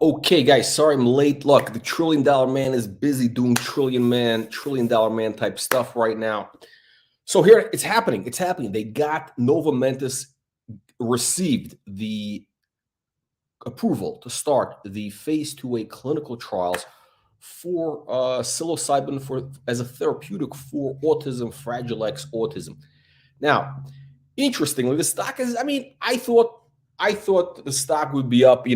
Okay, guys, sorry I'm late. Look, the trillion dollar man is busy doing trillion dollar man type stuff right now. So here it's happening. It's happening. They got Nova Mentis received the approval to start the phase 2A clinical trials for psilocybin for as a therapeutic for autism, Fragile X autism. Now, interestingly, the stock is. I mean, I thought the stock would be up,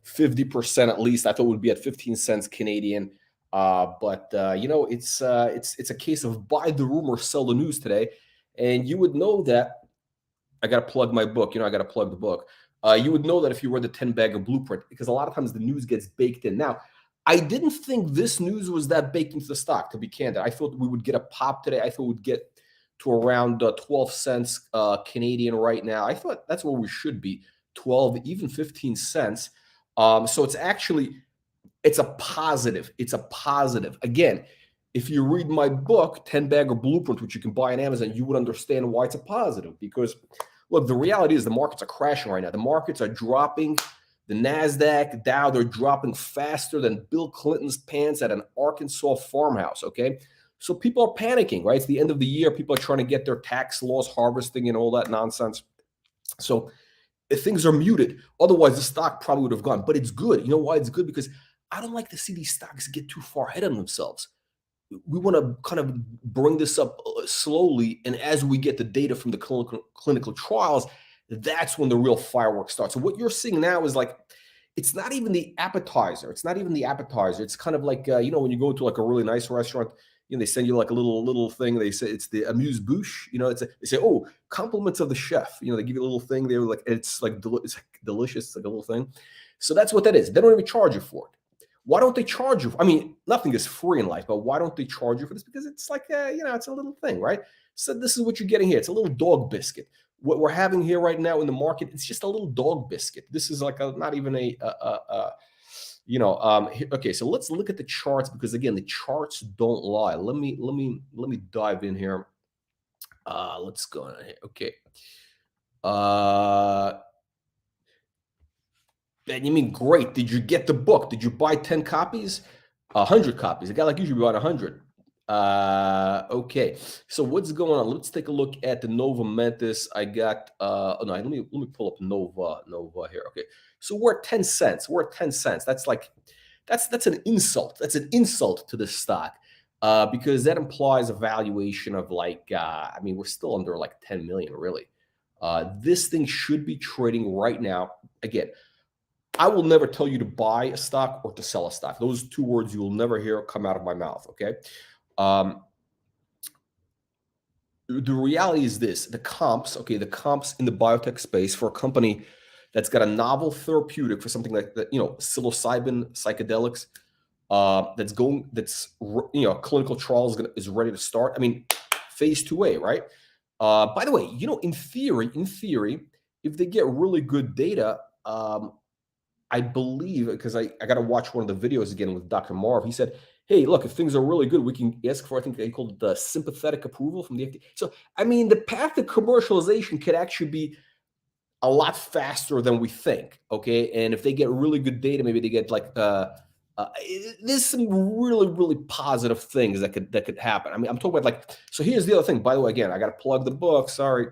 50% at least. I thought it would be at 15 cents Canadian. But it's a case of buy the rumor, sell the news today, and you would know that. I got to plug my book. I got to plug the book. You would know that if you read the 10 bagger blueprint, because a lot of times the news gets baked in. Now, I didn't think this news was that baked into the stock, to be candid. I thought we would get a pop today. I thought we'd get to around 12 cents Canadian right now. I thought that's where we should be, 12, even 15 cents. So it's a positive. It's a positive. Again, if you read my book, 10 bagger blueprint, which you can buy on Amazon, you would understand why it's a positive. Because look, the reality is the markets are crashing right now. The markets are dropping. The NASDAQ, Dow, they're dropping faster than Bill Clinton's pants at an Arkansas farmhouse, okay? So people are panicking, right? It's the end of the year. People are trying to get their tax loss harvesting and all that nonsense. So if things are muted, otherwise the stock probably would have gone. But it's good. You know why it's good? Because I don't like to see these stocks get too far ahead of themselves. We want to kind of bring this up slowly. And as we get the data from the clinical trials, that's when the real fireworks start. So what you're seeing now is like, it's not even the appetizer. It's not even the appetizer. It's kind of like, when you go to like a really nice restaurant, they send you like a little thing. They say it's the amuse-bouche. They say, oh, compliments of the chef. They give you a little thing. They're like, it's delicious. It's like a little thing. So that's what that is. They don't even charge you for it. Why don't they charge you? I mean, nothing is free in life, but why don't they charge you for this? Because it's like, it's a little thing, right? So this is what you're getting here. It's a little dog biscuit. What we're having here right now in the market, it's just a little dog biscuit. This is like not even okay. So let's look at the charts, because again, the charts don't lie. Let me dive in here. Let's go on here. Okay. And you mean, great. Did you get the book? Did you buy 10 copies? 100 copies. A guy like you should be buying 100. Okay. So what's going on? Let's take a look at the Nova Mentis. I got let me pull up Nova here. Okay. So we're at 10 cents. We're at 10 cents. That's an insult. That's an insult to the stock. Because that implies a valuation of like we're still under like 10 million, really. This thing should be trading right now. Again, I will never tell you to buy a stock or to sell a stock. Those two words you will never hear come out of my mouth, okay? The reality is this, the comps in the biotech space for a company that's got a novel therapeutic for something like that, psilocybin psychedelics, clinical trials is ready to start. I mean, phase 2A, right? By the way, in theory, if they get really good data, I believe, because I got to watch one of the videos again with Dr. Marv. He said, hey, look, if things are really good, we can ask for, I think they called it the sympathetic approval from the FDA. So, I mean, the path to commercialization could actually be a lot faster than we think, okay? And if they get really good data, maybe they get like, there's some really, really positive things that could happen. I mean, I'm talking about so here's the other thing. By the way, again, I got to plug the book, sorry.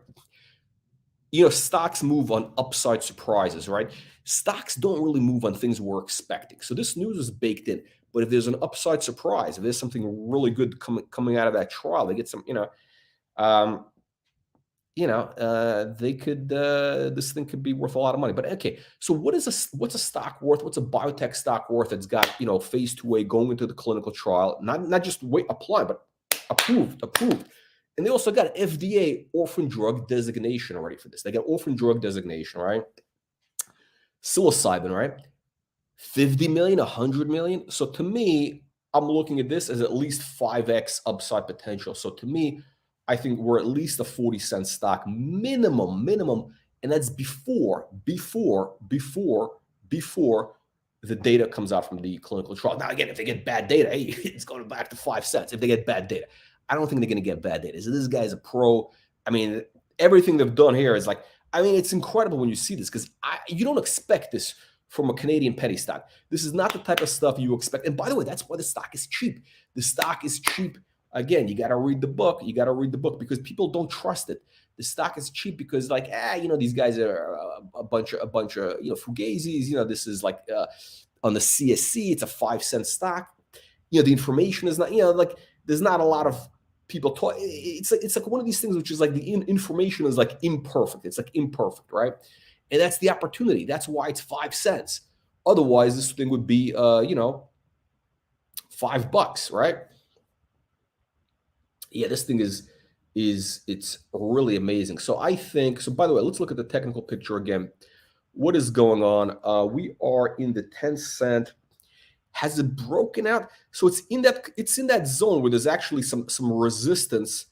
Stocks move on upside surprises, right? Stocks don't really move on things we're expecting. So this news is baked in. But if there's an upside surprise, if there's something really good coming out of that trial, they get some, they could, this thing could be worth a lot of money. But okay, so what's a stock worth? What's a biotech stock worth that's got, phase 2A going into the clinical trial, not just apply, but approved. And they also got FDA orphan drug designation already for this. They got orphan drug designation, right? Psilocybin, right? 50 million, 100 million. So to me, I'm looking at this as at least 5x upside potential. So to me, I think we're at least a 40-cent stock minimum. And that's before the data comes out from the clinical trial. Now, again, if they get bad data, hey, it's going back to 5 cents if they get bad data. I don't think they're going to get bad data. So this guy's a pro. I mean, everything they've done here is it's incredible when you see this, because you don't expect this from a Canadian penny stock. This is not the type of stuff you expect. And by the way, that's why the stock is cheap. The stock is cheap. Again, you got to read the book. You got to read the book because people don't trust it. The stock is cheap because like, these guys are a bunch of, fugazis. This is like on the CSC, it's a 5-cent stock. The information is not, like there's not a lot of people talk. It's like one of these things, which is like the information is like imperfect. It's like imperfect, right? And that's the opportunity. That's why it's 5 cents. Otherwise, this thing would be, $5, right? Yeah, this thing it's really amazing. So by the way, let's look at the technical picture again. What is going on? We are in the 10-cent. Has it broken out? So it's in that zone where there's actually some resistance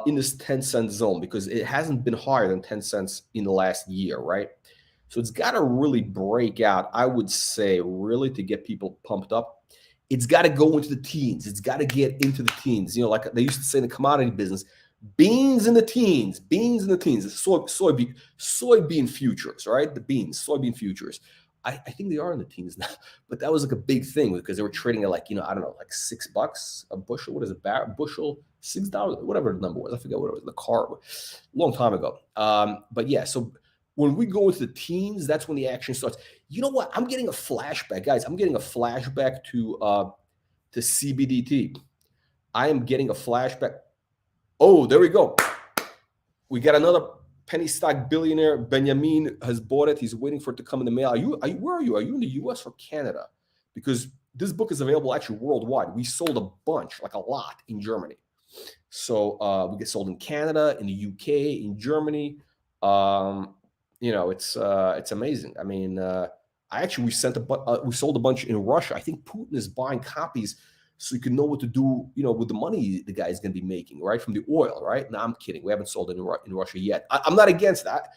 in this 10-cent zone because it hasn't been higher than 10 cents in the last year, right? So it's got to really break out, I would say, really to get people pumped up. It's got to go into the teens. It's got to get into the teens. Like they used to say in the commodity business, beans in the teens, soybean futures, right? The beans, soybean futures. I think they are in the teens now, but that was like a big thing because they were trading at like, I don't know, like $6 a bushel. What is it? Bushel, $6, whatever the number was. I forget what it was in the car, a long time ago. But yeah, so when we go into the teens, that's when the action starts. You know what? I'm getting a flashback, guys. I'm getting a flashback to CBDT. I am getting a flashback. Oh, there we go. We got another penny stock billionaire. Benjamin has bought it. He's waiting for it to come in the mail. Where are you? Are you in the US or Canada? Because this book is available actually worldwide. We sold a bunch, like a lot in Germany. So we get sold in Canada, in the UK, in Germany. It's amazing. I mean, we sold a bunch in Russia. I think Putin is buying copies so you can know what to do, with the money the guy's going to be making, right, from the oil, right? No, I'm kidding. We haven't sold it in Russia yet. I'm not against that.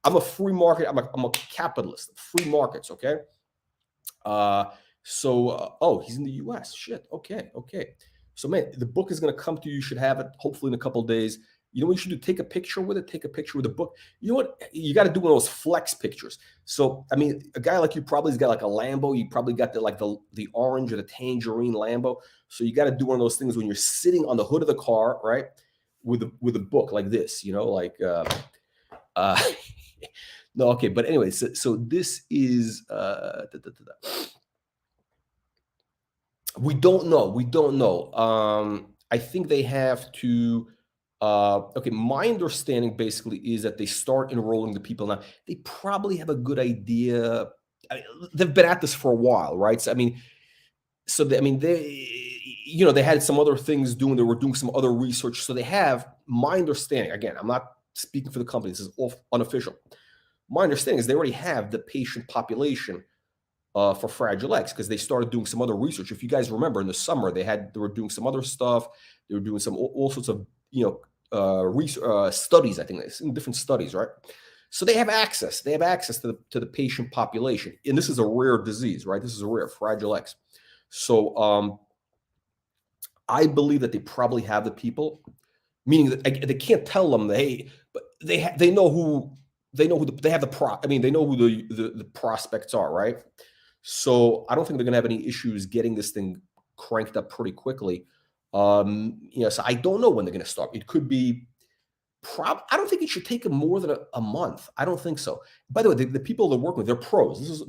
I'm a free market. I'm a capitalist. Free markets, okay? He's in the U.S. Shit. Okay. So, man, the book is going to come to you. You should have it hopefully in a couple of days. You know what you should do? Take a picture with it. Take a picture with the book. You know what? You got to do one of those flex pictures. So, I mean, a guy like you probably has got like a Lambo. You probably got the orange or the tangerine Lambo. So you got to do one of those things when you're sitting on the hood of the car, right, with a book like this. No, okay. But anyway, so this is we don't know. I think they have to. My understanding basically is that they start enrolling the people now. They probably have a good idea. They've been at this for a while, right? So, they had some other things doing. They were doing some other research. So they have, my understanding, again, I'm not speaking for the company. This is all unofficial. My understanding is they already have the patient population for Fragile X because they started doing some other research. If you guys remember, in the summer, they were doing some other stuff. They were doing some all sorts of studies. I think different studies, right? So they have access. They have access to the patient population, and this is a rare disease, right? This is a rare Fragile X. So I believe that they probably have the people, meaning that they can't tell them they know who they know who they have they know who the prospects are, right? So I don't think they're going to have any issues getting this thing cranked up pretty quickly. So I don't know when they're going to start. It could be I don't think it should take them more than a month. I don't think so. By the way, the people they're working with, they're pros. This is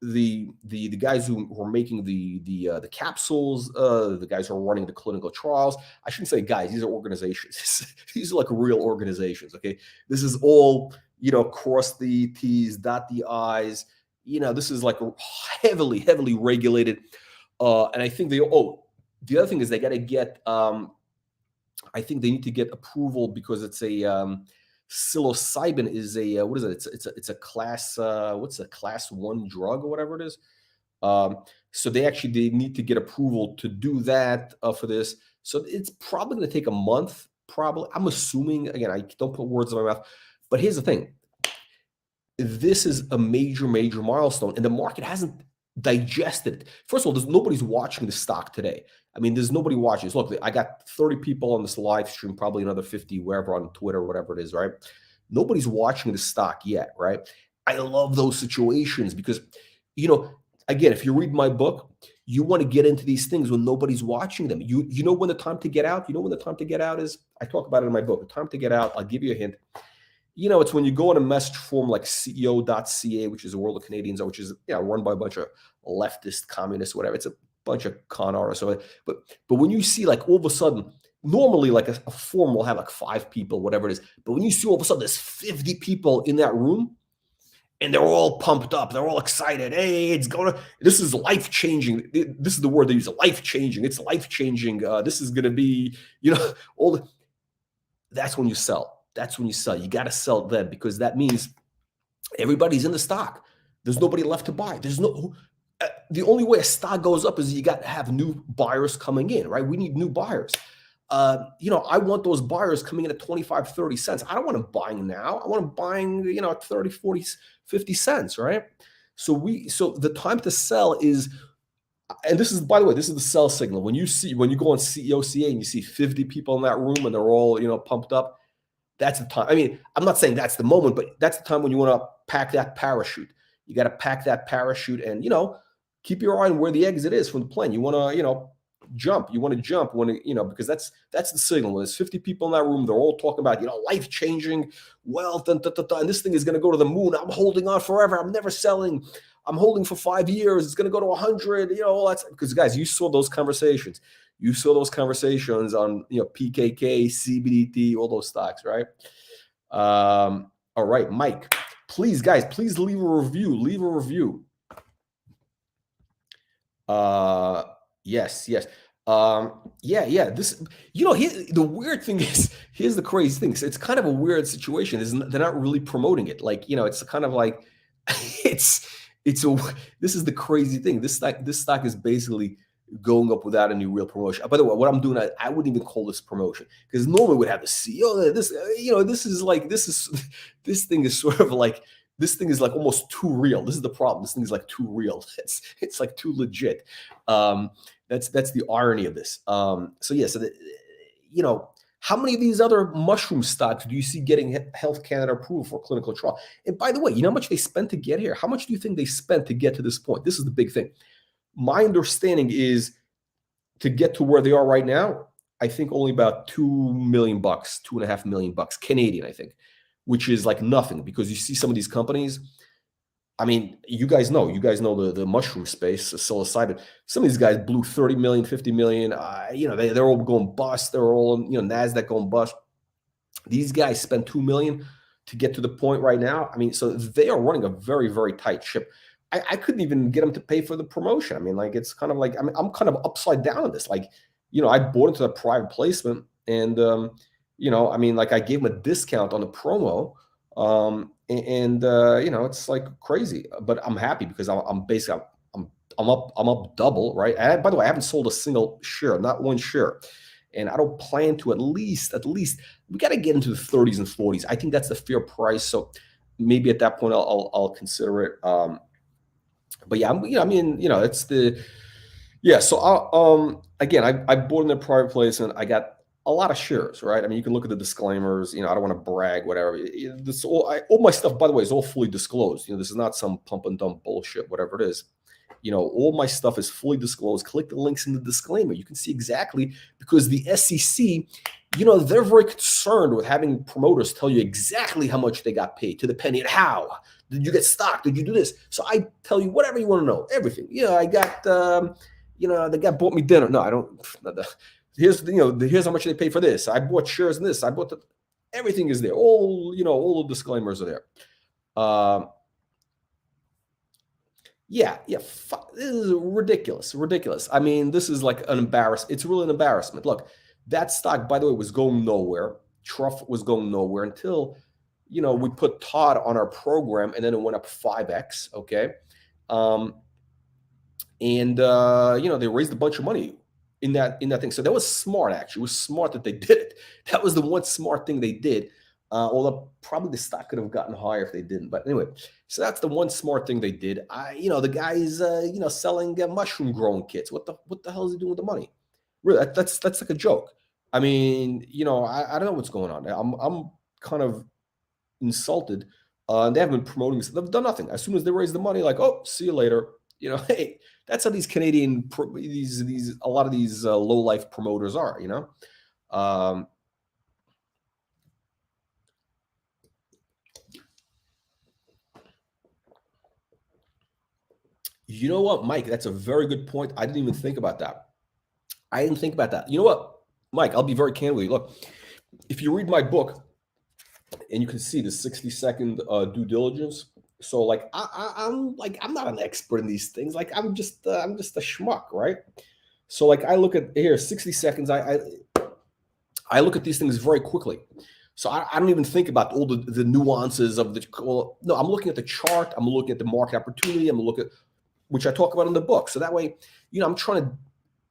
the guys who are making the capsules, the guys who are running the clinical trials. I shouldn't say guys; these are organizations. These are like real organizations. Okay, this is all cross the T's, dot the I's. This is like heavily regulated. And I think the other thing is they got to get. I think they need to get approval because it's a psilocybin is a what is it? It's a class what's a class 1 drug or whatever it is. So they need to get approval to do that for this. So it's probably going to take a month. Probably, I'm assuming. Again, I don't put words in my mouth. But here's the thing: this is a major milestone, and the market hasn't digested it. First of all, nobody's watching the stock today. There's nobody watching this. Look, I got 30 people on this live stream, probably another 50 wherever on Twitter, whatever it is, right? Nobody's watching the stock yet, right? I love those situations because, you know, again, if you read my book, you want to get into these things when nobody's watching them. You know when the time to get out. You know when the time to get out is. I talk about it in my book. The time to get out. I'll give you a hint. You know, it's when you go on a message form like CEO.ca, which is the World of Canadians, which is run by a bunch of leftist communists, whatever. It's a bunch of con artists. But when you see like all of a sudden, normally like a form will have like 5 people, whatever it is. But when you see all of a sudden there's 50 people in that room, and they're all pumped up. They're all excited. Hey, it's going to, this is life changing. This is the word they use, life changing. It's life changing. This is going to be, that's when you sell. That's when you sell. You got to sell then because that means everybody's in the stock. There's nobody left to buy. The only way a stock goes up is you got to have new buyers coming in, right? We need new buyers. I want those buyers coming in at 25, 30 cents. I don't want them buying now. I want them buying, at 30, 40, 50 cents, right? So the time to sell is, and this is, by the way, this is the sell signal. When you go on CEOCA and you see 50 people in that room and they're all, pumped up, that's the time. I mean, I'm not saying that's the moment, but that's the time when you want to pack that parachute. You got to pack that parachute and, keep your eye on where the exit is from the plane. You want to, jump. You want to jump because that's the signal. When there's 50 people in that room, they're all talking about, life-changing wealth and this thing is going to go to the moon. I'm holding on forever. I'm never selling. I'm holding for 5 years. It's going to go to 100, all that's because guys, you saw those conversations. You saw those conversations on, PKK, CBDT, all those stocks, right? All right, Mike, please, guys, please leave a review. Leave a review. Yes. This, the weird thing is, here's the crazy thing. It's kind of a weird situation. They're not really promoting it. Like, it's kind of like, this is the crazy thing. This stock is basically going up without any real promotion. By the way, what I'm doing, I wouldn't even call this promotion because normally we'd have the CEO. This thing is sort of like, this thing is like almost too real. This is the problem. This thing is like too real. It's like too legit. That's the irony of this. How many of these other mushroom stocks do you see getting Health Canada approval for clinical trial? And by the way, you know how much they spent to get here? How much do you think they spent to get to this point? This is the big thing. My understanding is to get to where they are right now, I think only about $2 million, $2.5 million Canadian, I think, which is like nothing because you see some of these companies. I mean, you guys know the mushroom space, the psilocybin. Some of these guys blew 30 million, 50 million. They're all going bust. They're all, NASDAQ going bust. These guys spend 2 million to get to the point right now. I mean, so they are running a very, very tight ship. I couldn't even get them to pay for the promotion. I mean, like, it's kind of like, I'm kind of upside down on this. Like, I bought into the private placement and, I gave them a discount on the promo. It's like crazy, but I'm happy because I'm basically, I'm up double, right? And by the way, I haven't sold a single share, not one share. And I don't plan to at least we got to get into the 30s and 40s. I think that's the fair price. So maybe at that point I'll consider it. But yeah, it's the, yeah. So again, I bought in the private placement. I got a lot of shares, right? I mean, you can look at the disclaimers. I don't want to brag, whatever. This all my stuff, by the way, is all fully disclosed. This is not some pump and dump bullshit, whatever it is. All my stuff is fully disclosed. Click the links in the disclaimer. You can see exactly because the SEC, they're very concerned with having promoters tell you exactly how much they got paid to the penny and how. Did you get stock? Did you do this? So I tell you whatever you want to know, everything. I got, the guy bought me dinner. No, I don't. Here's how much they paid for this. I bought shares in this. I bought everything is there. All the disclaimers are there. This is ridiculous. I mean, this is like an embarrassment. It's really an embarrassment. Look, that stock, by the way, was going nowhere. Truff was going nowhere until, we put Todd on our program and then it went up 5x. Okay. They raised a bunch of money in that thing. So that was smart, actually. It was smart that they did it. That was the one smart thing they did. Although probably the stock could have gotten higher if they didn't. But anyway, so that's the one smart thing they did. The guy's selling mushroom growing kits. What the hell is he doing with the money? Really, that's like a joke. I mean, I don't know what's going on. I'm kind of insulted And they haven't been promoting this. They've done nothing. As soon as they raise the money, like, oh, see you later. You know, hey, that's how these Canadian, a lot of these low life promoters are. You know, um, you know what, Mike? That's a very good point. I didn't even think about that. I didn't think about that. You know what, Mike? I'll be very candid with you. Look, if you read my book, and you can see the 60-second due diligence. So like I'm not an expert in these things. Like I'm just a schmuck, right? So like I look at here 60 seconds. I look at these things very quickly. So I don't even think about all the nuances of the. Well, no, I'm looking at the chart. I'm looking at the market opportunity. I'm looking at which I talk about in the book. So that way, you know, I'm trying to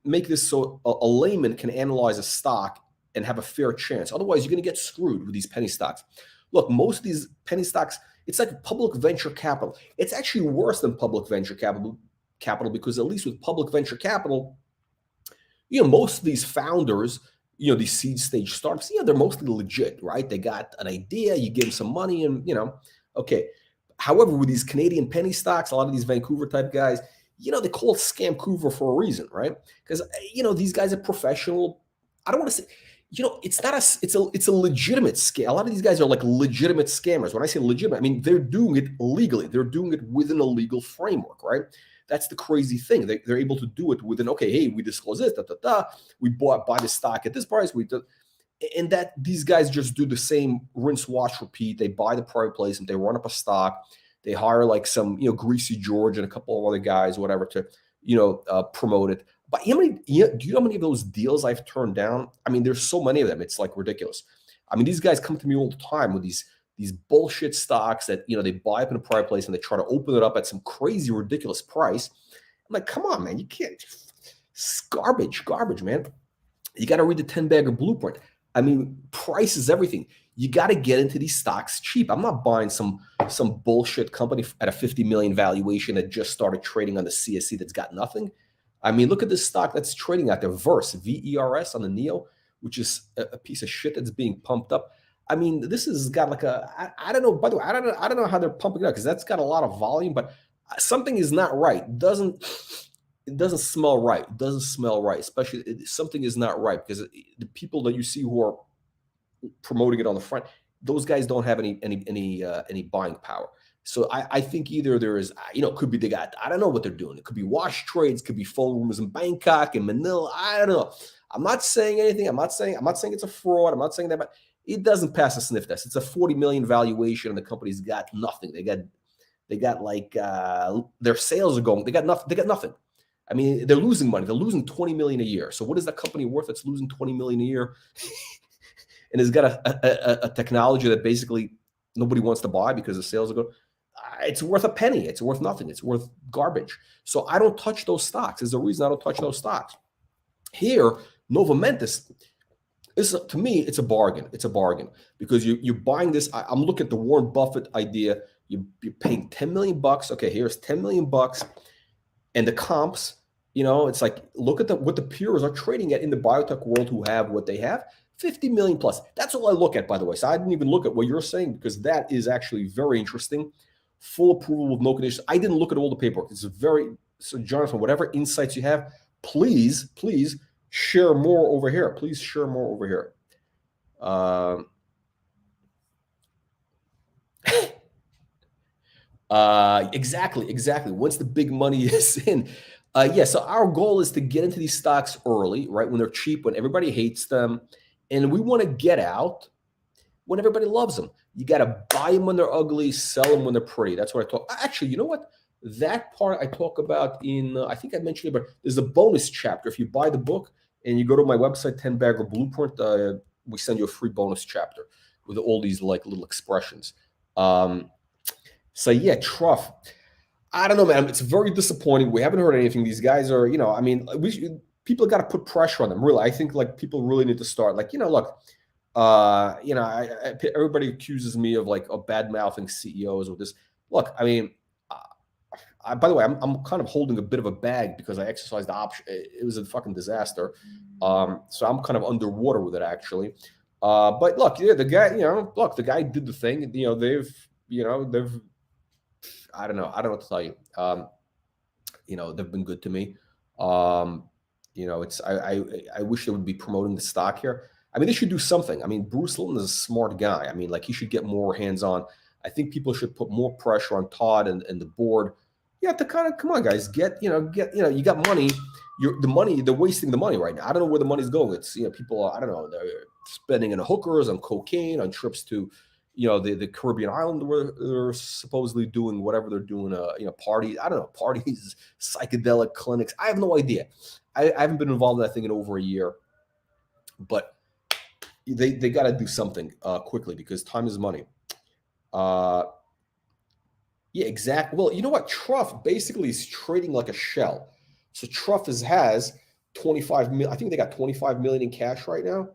make this so a layman can analyze a stock and have a fair chance. Otherwise, you're going to get screwed with these penny stocks. Look, most of these penny stocks, it's like public venture capital. It's actually worse than public venture capital because at least with public venture capital, you know, most of these founders, you know, these seed stage startups, they're mostly legit, right? They got an idea, you give them some money and, you know, okay. However, with these Canadian penny stocks, a lot of these Vancouver type guys, you know, they call it Scamcouver for a reason, right? Because, you know, these guys are professional. I don't want to say, you know, it's a legitimate scam. A lot of these guys are like legitimate scammers. When I say legitimate, I mean, they're doing it legally. They're doing it within a legal framework, right? That's the crazy thing. They're able to do it within, okay, hey, we disclose this, we buy the stock at this price, and that these guys just do the same rinse, wash, repeat. They buy the private placement, they run up a stock, they hire like some, you know, Greasy George and a couple of other guys, whatever, to, you know, promote it. But do you know how many of those deals I've turned down? I mean, there's so many of them. It's like ridiculous. I mean, these guys come to me all the time with these bullshit stocks that, you know, they buy up in a private place and they try to open it up at some crazy, ridiculous price. I'm like, come on, man, you can't. It's garbage, man. You got to read the 10-bagger blueprint. I mean, price is everything. You got to get into these stocks cheap. I'm not buying some bullshit company at a 50 million valuation that just started trading on the CSE that's got nothing. I mean, look at this stock that's trading out there, Verse, VERS on the NEO, which is a piece of shit that's being pumped up. I mean, this has got like I don't know, by the way, I don't know how they're pumping it up because that's got a lot of volume, but something is not right. It doesn't smell right. It doesn't smell right, especially something is not right because the people that you see who are promoting it on the front, those guys don't have any buying power. So I think either there is, you know, could be they got, I don't know what they're doing. It could be wash trades, could be phone rooms in Bangkok and Manila. I don't know. I'm not saying anything. I'm not saying it's a fraud. I'm not saying that, but it doesn't pass a sniff test. It's a 40 million valuation and the company's got nothing. They got like their sales are going, they got nothing. I mean, they're losing money. They're losing 20 million a year. So what is that company worth that's losing 20 million a year? And has got a technology that basically nobody wants to buy because the sales are good. It's worth a penny. It's worth nothing. It's worth garbage. So I don't touch those stocks. There's a reason I don't touch those stocks. Here, Nova Mentis, to me, it's a bargain. It's a bargain because you're buying this. I'm looking at the Warren Buffett idea. You're paying $10 million. Okay, here's $10 million. And the comps, you know, it's like, look at what the peers are trading at in the biotech world who have what they have. 50 million plus. That's all I look at, by the way. So I didn't even look at what you're saying because that is actually very interesting. Full approval with no conditions. I didn't look at all the paperwork. It's so Jonathan, whatever insights you have, please share more over here. Please share more over here. Exactly. Once the big money is in. So our goal is to get into these stocks early, right? When they're cheap, when everybody hates them. And we want to get out when everybody loves them. You got to buy them when they're ugly, sell them when they're pretty. That's what I talk. Actually, you know what? That part I talk about in, I think I mentioned it, but there's a bonus chapter. If you buy the book and you go to my website, 10-bagger blueprint, we send you a free bonus chapter with all these like little expressions. So yeah, Truff. I don't know, man. It's very disappointing. We haven't heard anything. These guys are, you know, I mean, people got to put pressure on them. Really, I think like people really need to start. Like, you know, look, you know, everybody accuses me of like bad mouthing CEOs with this. Look, I mean, by the way, I'm kind of holding a bit of a bag because I exercised the option. It was a fucking disaster. So I'm kind of underwater with it actually. But look, yeah, the guy, you know, the guy did the thing. You know, I don't know. I don't know what to tell you. They've been good to me. Um, it's I wish they would be promoting the stock here. I mean, they should do something. I mean, Bruce Lipton is a smart guy. I mean, like he should get more hands on. I think people should put more pressure on Todd and the board. You have to kind of come on, guys. You got money. They're wasting the money right now. I don't know where the money's going. It's people. I don't know. They're spending on hookers, on cocaine, on trips to the Caribbean island where they're supposedly doing whatever they're doing, parties. I don't know, parties, psychedelic clinics. I have no idea. I haven't been involved in that thing in over a year, but they got to do something quickly because time is money. Yeah, exactly. Well, you know what? Truff basically is trading like a shell. So Truff has 25 million. I think they got 25 million in cash right now.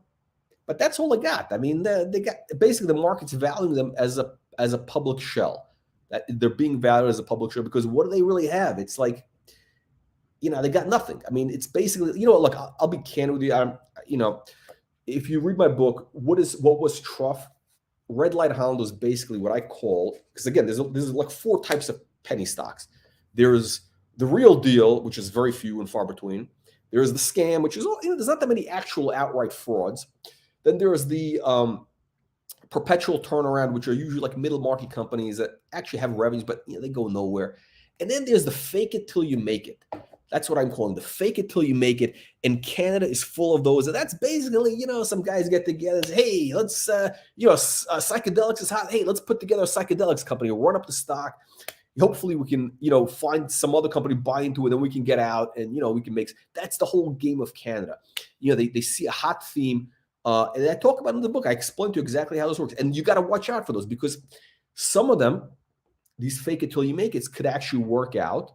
But that's all they got. I mean, they got basically the market's valuing them as a public shell. That they're being valued as a public shell because what do they really have? It's like, they got nothing. I mean, it's basically, look, I'll be candid with you. If you read my book, what was Truff? Red Light Hound was basically what I call, because again, there's like 4 types of penny stocks. There's the real deal, which is very few and far between. There's the scam, which is there's not that many actual outright frauds. Then there's the perpetual turnaround, which are usually like middle market companies that actually have revenues, but they go nowhere. And then there's the fake it till you make it. That's what I'm calling the fake it till you make it. And Canada is full of those. And that's basically, some guys get together and say, hey, let's, psychedelics is hot. Hey, let's put together a psychedelics company, run up the stock. Hopefully we can, find some other company buy into it, then we can get out and, we can make, that's the whole game of Canada. They see a hot theme. And I talk about it in the book. I explain to you exactly how this works. And you got to watch out for those because some of them, these fake it till you make it, could actually work out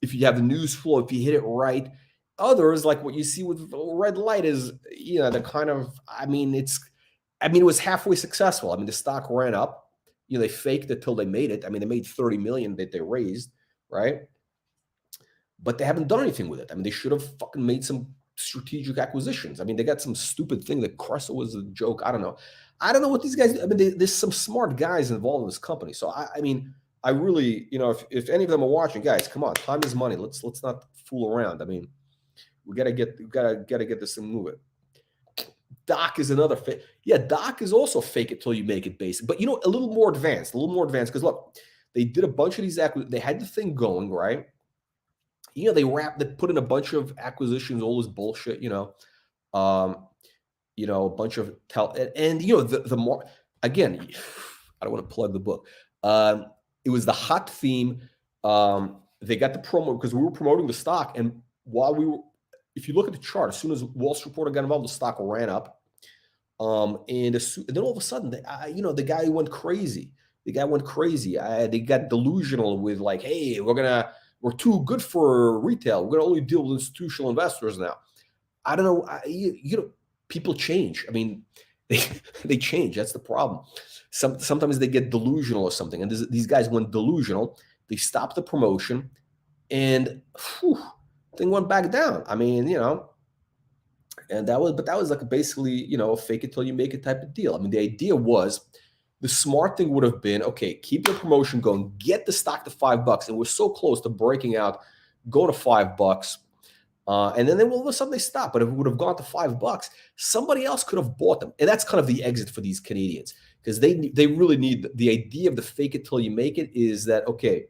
if you have the news flow, if you hit it right. Others, like what you see with Red Light, is the kind of, it was halfway successful. I mean, the stock ran up. They faked it till they made it. I mean, they made 30 million that they raised, right? But they haven't done anything with it. I mean, they should have fucking made some strategic acquisitions. I mean, they got some stupid thing that Cressel was a joke. I don't know what these guys. I mean, there's some smart guys involved in this company. So I really, if any of them are watching, guys, come on, time is money. Let's not fool around. I mean, we gotta get this thing moving. Doc is another Doc is also fake it till you make it basic, but a little more advanced because look, they did a bunch of these they had the thing going, right? They put in a bunch of acquisitions, all this bullshit, a bunch of the more, again, I don't want to plug the book. It was the hot theme. They got the promo because we were promoting the stock. And if you look at the chart, as soon as Wall Street Reporter got involved, the stock ran up. And then all of a sudden, the guy went crazy. They got delusional with like, hey, we're too good for retail. We're going to only deal with institutional investors now. I don't know. People change. I mean, they change. That's the problem. Sometimes they get delusional or something. And these guys went delusional. They stopped the promotion and thing went back down. I mean, and that was like basically, fake it till you make it type of deal. I mean, the idea was, the smart thing would have been, okay, keep the promotion going, get the stock to $5. And we're so close to breaking out, go to $5. And then all of a sudden they stop. But if it would have gone to $5, somebody else could have bought them. And that's kind of the exit for these Canadians because they really need the idea of the fake it till you make it is that, okay,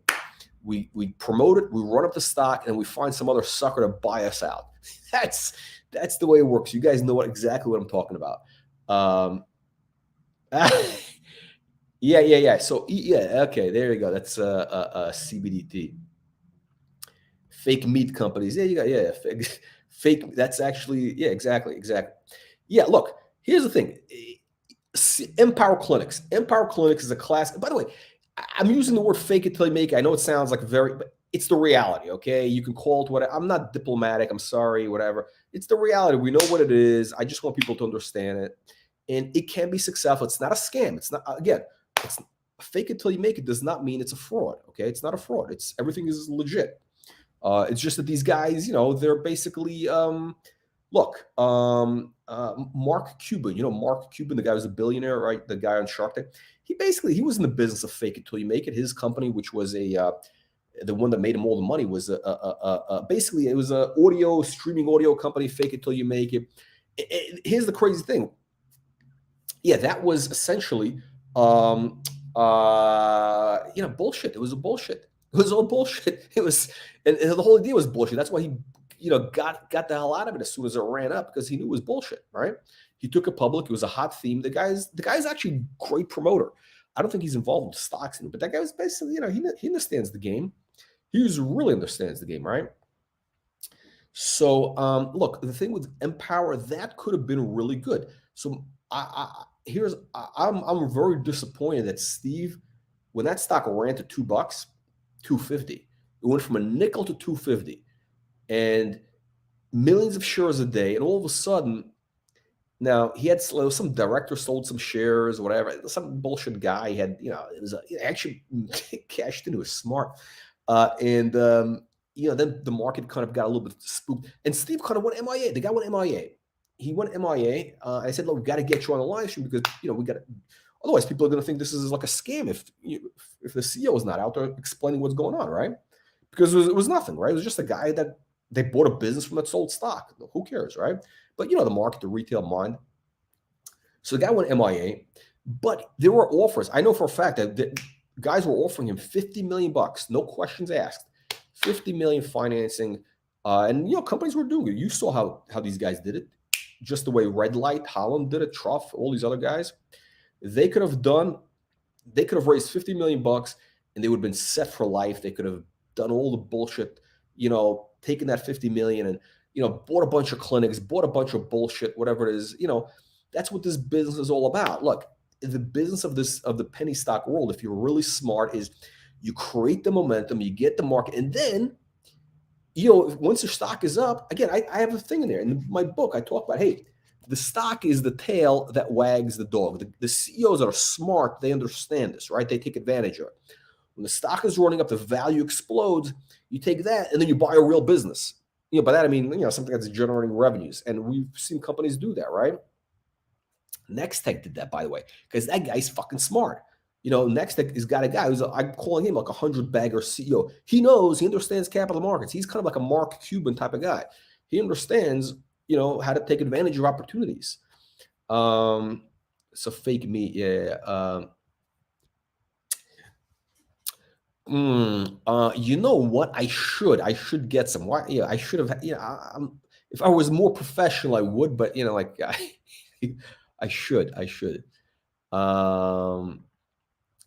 we promote it, we run up the stock, and we find some other sucker to buy us out. That's the way it works. You guys know exactly what I'm talking about. Yeah. So okay, there you go. That's CBDT. Fake meat companies. Yeah, you got fake. That's actually exactly. Yeah, look. Here's the thing. Empower Clinics. Empower Clinics is a class. By the way, I'm using the word fake it till you make it. I know it sounds like but it's the reality. Okay, you can call it whatever. I'm not diplomatic. I'm sorry, whatever. It's the reality. We know what it is. I just want people to understand it, and it can be successful. It's not a scam. It's not It's fake it till you make it does not mean it's a fraud. Okay, it's not a fraud. Everything is legit. It's just that these guys, they're basically look. Mark Cuban. You know Mark Cuban, the guy who's a billionaire, right? The guy on Shark Tank. He was in the business of fake it till you make it. His company, which was the one that made him all the money, was basically it was a streaming audio company. Fake it till you make it. Here's the crazy thing. Yeah, that was essentially bullshit. It was a bullshit. It was all bullshit. It was, and the whole idea was bullshit. That's why he, got the hell out of it as soon as it ran up, because he knew it was bullshit, right? He took it public. It was a hot theme. The guy's actually a great promoter. I don't think he's involved with stocks, but that guy was basically, he understands the game. He really understands the game, right? So, look, the thing with Empower, that could have been really good. So I'm very disappointed that Steve, when that stock ran to $2, $2.50, it went from a nickel to $2.50, and millions of shares a day, and all of a sudden, now he had some director sold some shares or whatever, some bullshit guy. He had, it was actually cashed into. It was smart, then the market kind of got a little bit spooked, and Steve kind of went MIA. The guy went MIA. He went MIA. I said, look, we got to get you on the live stream because, we got to, otherwise people are going to think this is like a scam if the CEO is not out there explaining what's going on, right? Because it was nothing, right? It was just a guy that they bought a business from that sold stock. Who cares, right? But, the market, the retail mind. So the guy went MIA, but there were offers. I know for a fact that the guys were offering him $50 million, no questions asked, $50 million financing. And, companies were doing it. You saw how these guys did it. Just the way Red Light, Holland did it, Truff, all these other guys. They could have raised $50 million and they would have been set for life. They could have done all the bullshit, taken that $50 million and, bought a bunch of clinics, bought a bunch of bullshit, whatever it is. That's what this business is all about. Look, the business of the penny stock world, if you're really smart, is you create the momentum, you get the market, and then, once your stock is up, again, I have a thing in there. In my book, I talk about, hey, the stock is the tail that wags the dog. The CEOs that are smart, they understand this, right? They take advantage of it. When the stock is running up, the value explodes, you take that and then you buy a real business. By that I mean, something that's generating revenues. And we've seen companies do that, right? Nextech did that, by the way, because that guy's fucking smart. Nextech has got a guy I'm calling him like 100-bagger CEO. He understands capital markets. He's kind of like a Mark Cuban type of guy. He understands, how to take advantage of opportunities. So fake me, yeah. You know what? I should get some. Why? Yeah, I should have. If I was more professional, I would. But I should.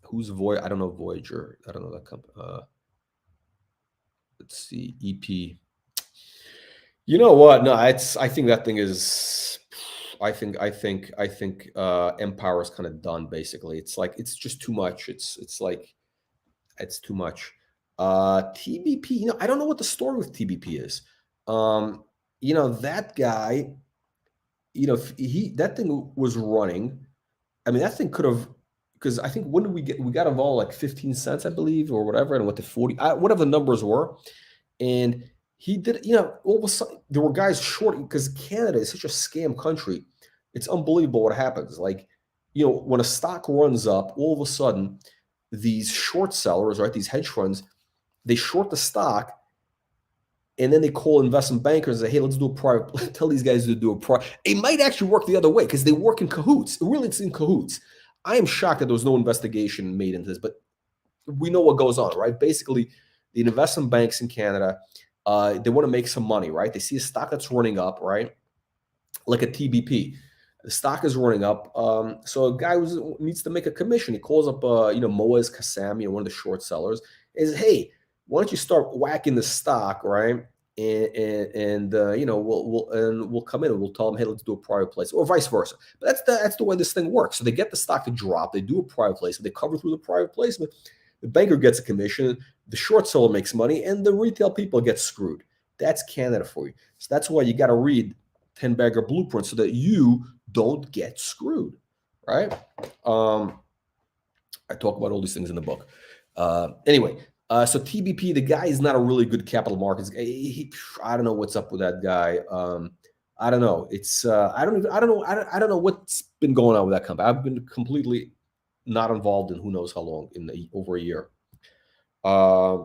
Who's Voyager? I don't know Voyager. I don't know that company. Let's see. EP. You know what? No, I think that thing is. I think Empower is kind of done. Basically, it's like it's just too much. It's like it's too much. TBP. I don't know what the story with TBP is. That guy. That thing was running. I mean, that thing could have. Because I think when did we got involved like 15 cents, I believe, or whatever, and went to 40, whatever the numbers were. And he did, all of a sudden there were guys short because Canada is such a scam country. It's unbelievable what happens. Like, when a stock runs up, all of a sudden these short sellers, right, these hedge funds, they short the stock. And then they call investment bankers and say, hey, let's do a private, tell these guys to do a private. It might actually work the other way because they work in cahoots. Really, it's in cahoots. I am shocked that there was no investigation made into this, but we know what goes on, right? Basically, the investment banks in Canada, they want to make some money, right? They see a stock that's running up, right? Like a TBP. The stock is running up. So a guy needs to make a commission. He calls up, Moaz Kassam, one of the short sellers, and says, hey, why don't you start whacking the stock, right? And we'll come in and we'll tell them, hey, let's do a private placement, or vice versa. But that's the way this thing works. So they get the stock to drop, they do a private placement, they cover through the private placement. The banker gets a commission, the short seller makes money, and the retail people get screwed. That's Canada for you. So that's why you got to read 10-bagger blueprint so that you don't get screwed, right? I talk about all these things in the book. Anyway. So TBP, the guy is not a really good capital markets guy. I don't know what's up with that guy. I don't know. It's I don't know what's been going on with that company. I've been completely not involved in who knows how long, over a year. Uh,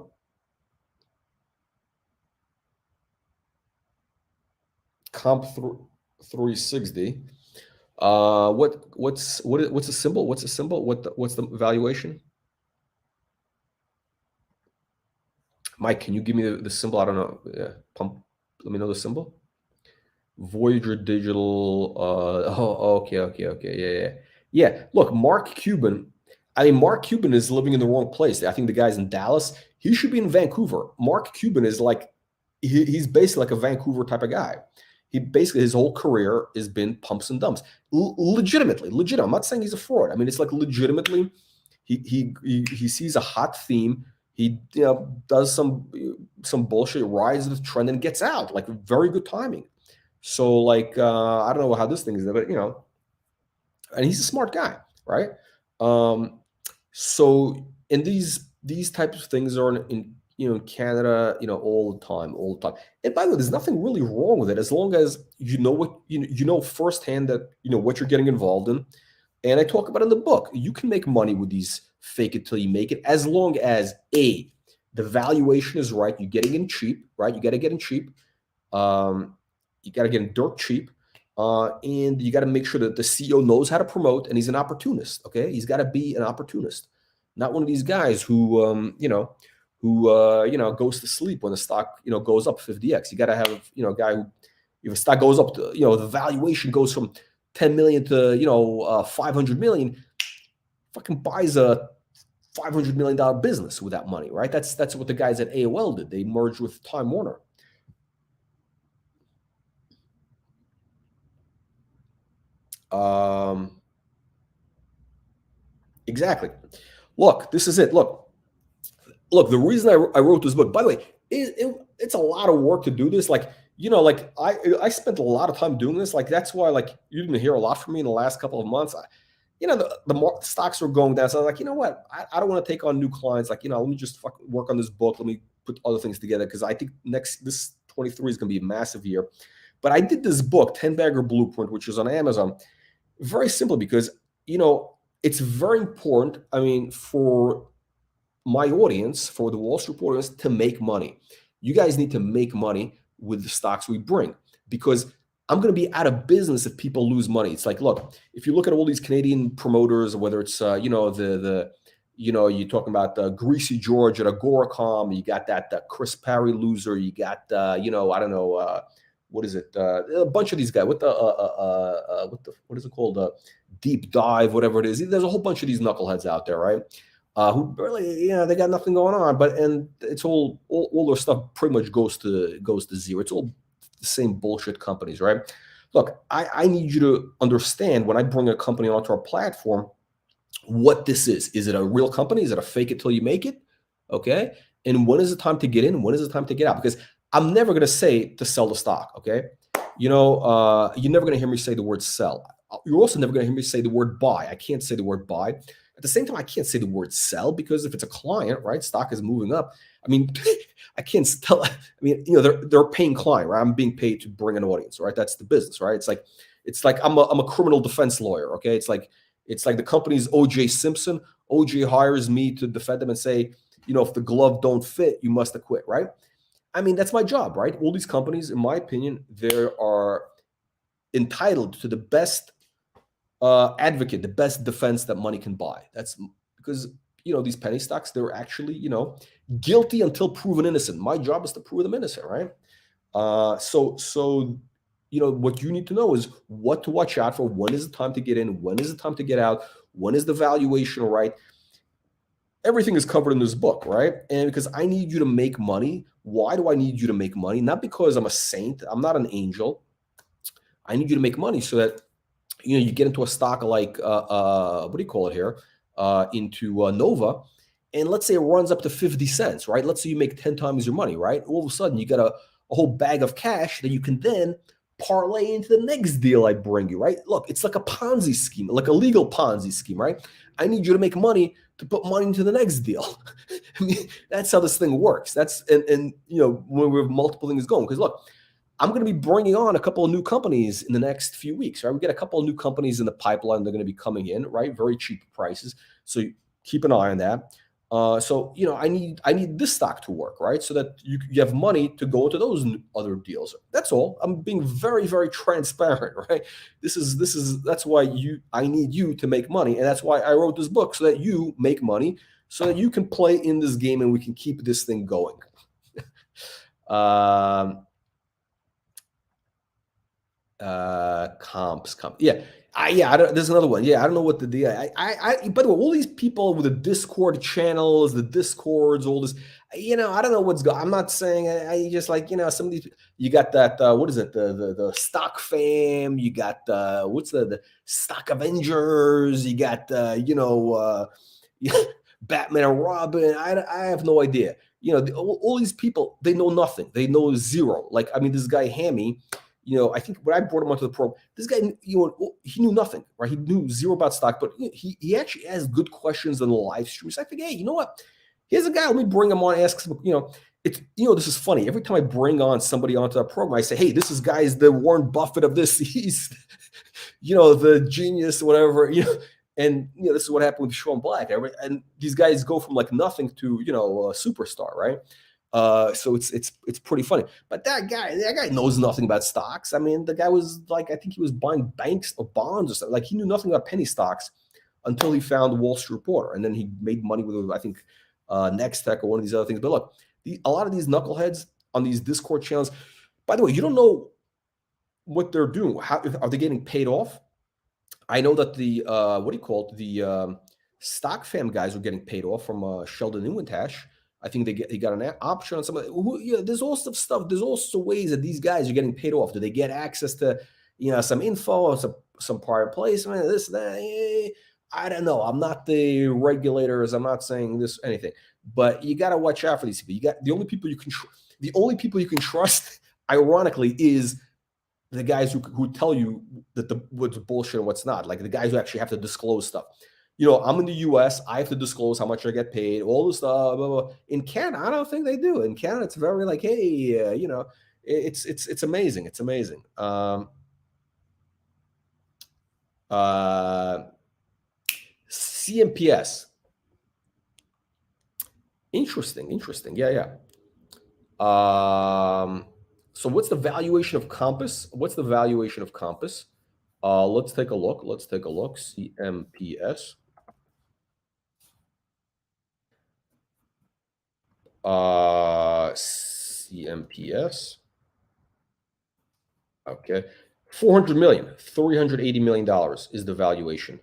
Comp 360. What's the symbol? What's the symbol? What's the valuation? Mike, can you give me the symbol? I don't know. Yeah, pump. Let me know the symbol. Voyager Digital. Oh, okay. Yeah. Look, Mark Cuban. I mean, Mark Cuban is living in the wrong place. I think the guy's in Dallas. He should be in Vancouver. Mark Cuban is like, he's basically like a Vancouver type of guy. He basically, his whole career has been pumps and dumps. Legitimately, legit. I'm not saying he's a fraud. I mean, it's like legitimately, he sees a hot theme. He does some bullshit, rides the trend, and gets out. Like very good timing. So like I don't know how this thing is, but and he's a smart guy, right? So and these types of things are in Canada, all the time, all the time. And by the way, there's nothing really wrong with it as long as you know what you know firsthand that what you're getting involved in. And I talk about in the book, you can make money with these fake it till you make it as long as the valuation is right. You're getting in cheap, right? You got to get in cheap. You got to get in dirt cheap. And you got to make sure that the CEO knows how to promote and he's an opportunist. Okay. He's got to be an opportunist, not one of these guys who, goes to sleep when the stock, goes up 50x. You got to have, a guy who, if a stock goes up to, the valuation goes from 10 million to, 500 million, fucking buys a $500 million business with that money, right? That's what the guys at AOL did. They merged with Time Warner. Exactly. Look, this is it. Look, the reason I wrote this book, by the way, it's a lot of work to do this. Like, I spent a lot of time doing this. Like, that's why, like, you didn't hear a lot from me in the last couple of months. The stocks were going down. So I was like, you know what? I don't want to take on new clients. Like, let me just work on this book. Let me put other things together. Cause I think this 23 is going to be a massive year. But I did this book, 10 Bagger Blueprint, which is on Amazon. Very simple because, it's very important. I mean, for my audience, for the Wall Street audience, to make money. You guys need to make money with the stocks we bring because I'm going to be out of business if people lose money. It's like, look, if you look at all these Canadian promoters, whether it's, you're talking about Greasy George at Agoracom, you got that Chris Parry loser, you got, I don't know, what is it? A bunch of these guys. What is it called? Deep Dive, whatever it is. There's a whole bunch of these knuckleheads out there, right? Who really, they got nothing going on, and it's all their stuff pretty much goes to zero. It's all the same bullshit companies, right? Look, I need you to understand when I bring a company onto our platform, what this is. Is it a real company? Is it a fake it till you make it? Okay. And when is the time to get in? When is the time to get out? Because I'm never going to say to sell the stock. Okay. You're never going to hear me say the word sell. You're also never going to hear me say the word buy. I can't say the word buy. At the same time, I can't say the word sell because if it's a client, right, stock is moving up. I mean, I can't tell. I mean, they're a paying client, right? I'm being paid to bring an audience, right? That's the business, right? It's like I'm a criminal defense lawyer, okay? It's like the company's O.J. Simpson. O.J. hires me to defend them and say, if the glove don't fit, you must acquit, right? I mean, that's my job, right? All these companies, in my opinion, they are entitled to the best advocate, the best defense that money can buy. That's because these penny stocks, they're actually guilty until proven innocent. My job is to prove them innocent, right? So what you need to know is what to watch out for. When is the time to get in? When is the time to get out? When is the valuation right? Everything is covered in this book, right? And because I need you to make money. Why do I need you to make money? Not because I'm a saint. I'm not an angel. I need you to make money so that you get into a stock like what do you call it here? Into Nova, and let's say it runs up to 50 cents, right? Let's say you make 10 times your money, right? All of a sudden you got a whole bag of cash that you can then parlay into the next deal I bring you, right? Look, it's like a Ponzi scheme, like a legal Ponzi scheme, right? I need you to make money to put money into the next deal. I mean, that's how this thing works. That's and when we have multiple things going. Because look, I'm going to be bringing on a couple of new companies in the next few weeks, right? We get a couple of new companies in the pipeline. They're going to be coming in, right? Very cheap prices. So keep an eye on that. So I need this stock to work, right? So that you have money to go into those other deals. That's all. I'm being very, very transparent, right? That's why I need you to make money, and that's why I wrote this book, so that you make money, so that you can play in this game and we can keep this thing going. Comps. Yeah. There's another one. Yeah, I don't know what the deal. By the way, all these people with the Discord channels, the Discords, all this, I don't know what's going. I'm not saying. I just like, some of these. You got that. What is it? The stock fam. You got what's the stock Avengers. You got Batman and Robin. I have no idea. All these people, they know nothing. They know zero. Like, I mean, this guy Hammy. I think when I brought him onto the program, this guy, he knew nothing, right? He knew zero about stock, but he actually asked good questions on the live stream. So I think, hey, you know what? Here's a guy. Let me bring him on. Ask him. This is funny. Every time I bring on somebody onto the program, I say, hey, this guy's the Warren Buffett of this. He's, the genius, whatever. And this is what happened with Sean Black. And these guys go from like nothing to a superstar, right? So it's pretty funny. But that guy knows nothing about stocks. I mean, the guy was like, I think he was buying banks or bonds or something. Like, he knew nothing about penny stocks until he found Wall Street Reporter, and then he made money with, I think, Next Tech or one of these other things. But look, a lot of these knuckleheads on these Discord channels. By the way, you don't know what they're doing. How are they getting paid off? I know that the the stock fam guys were getting paid off from Sheldon Inwentash. I think he got an option on some of there's all sorts of stuff. There's also ways that these guys are getting paid off. Do they get access to, some info, some prior placement, this, that? I don't know. I'm not the regulators. I'm not saying this, anything, but you got to watch out for these people. You got the only people you can trust, ironically, is the guys who tell you that what's bullshit and what's not. Like the guys who actually have to disclose stuff. I'm in the U.S. I have to disclose how much I get paid, all this stuff. Blah, blah. In Canada, I don't think they do. In Canada, it's very like, hey, it's amazing. It's amazing. CMPS. Interesting. Yeah. So what's the valuation of Compass? Let's take a look. CMPS. CMPS. Okay. $400 million, $380 million is the valuation.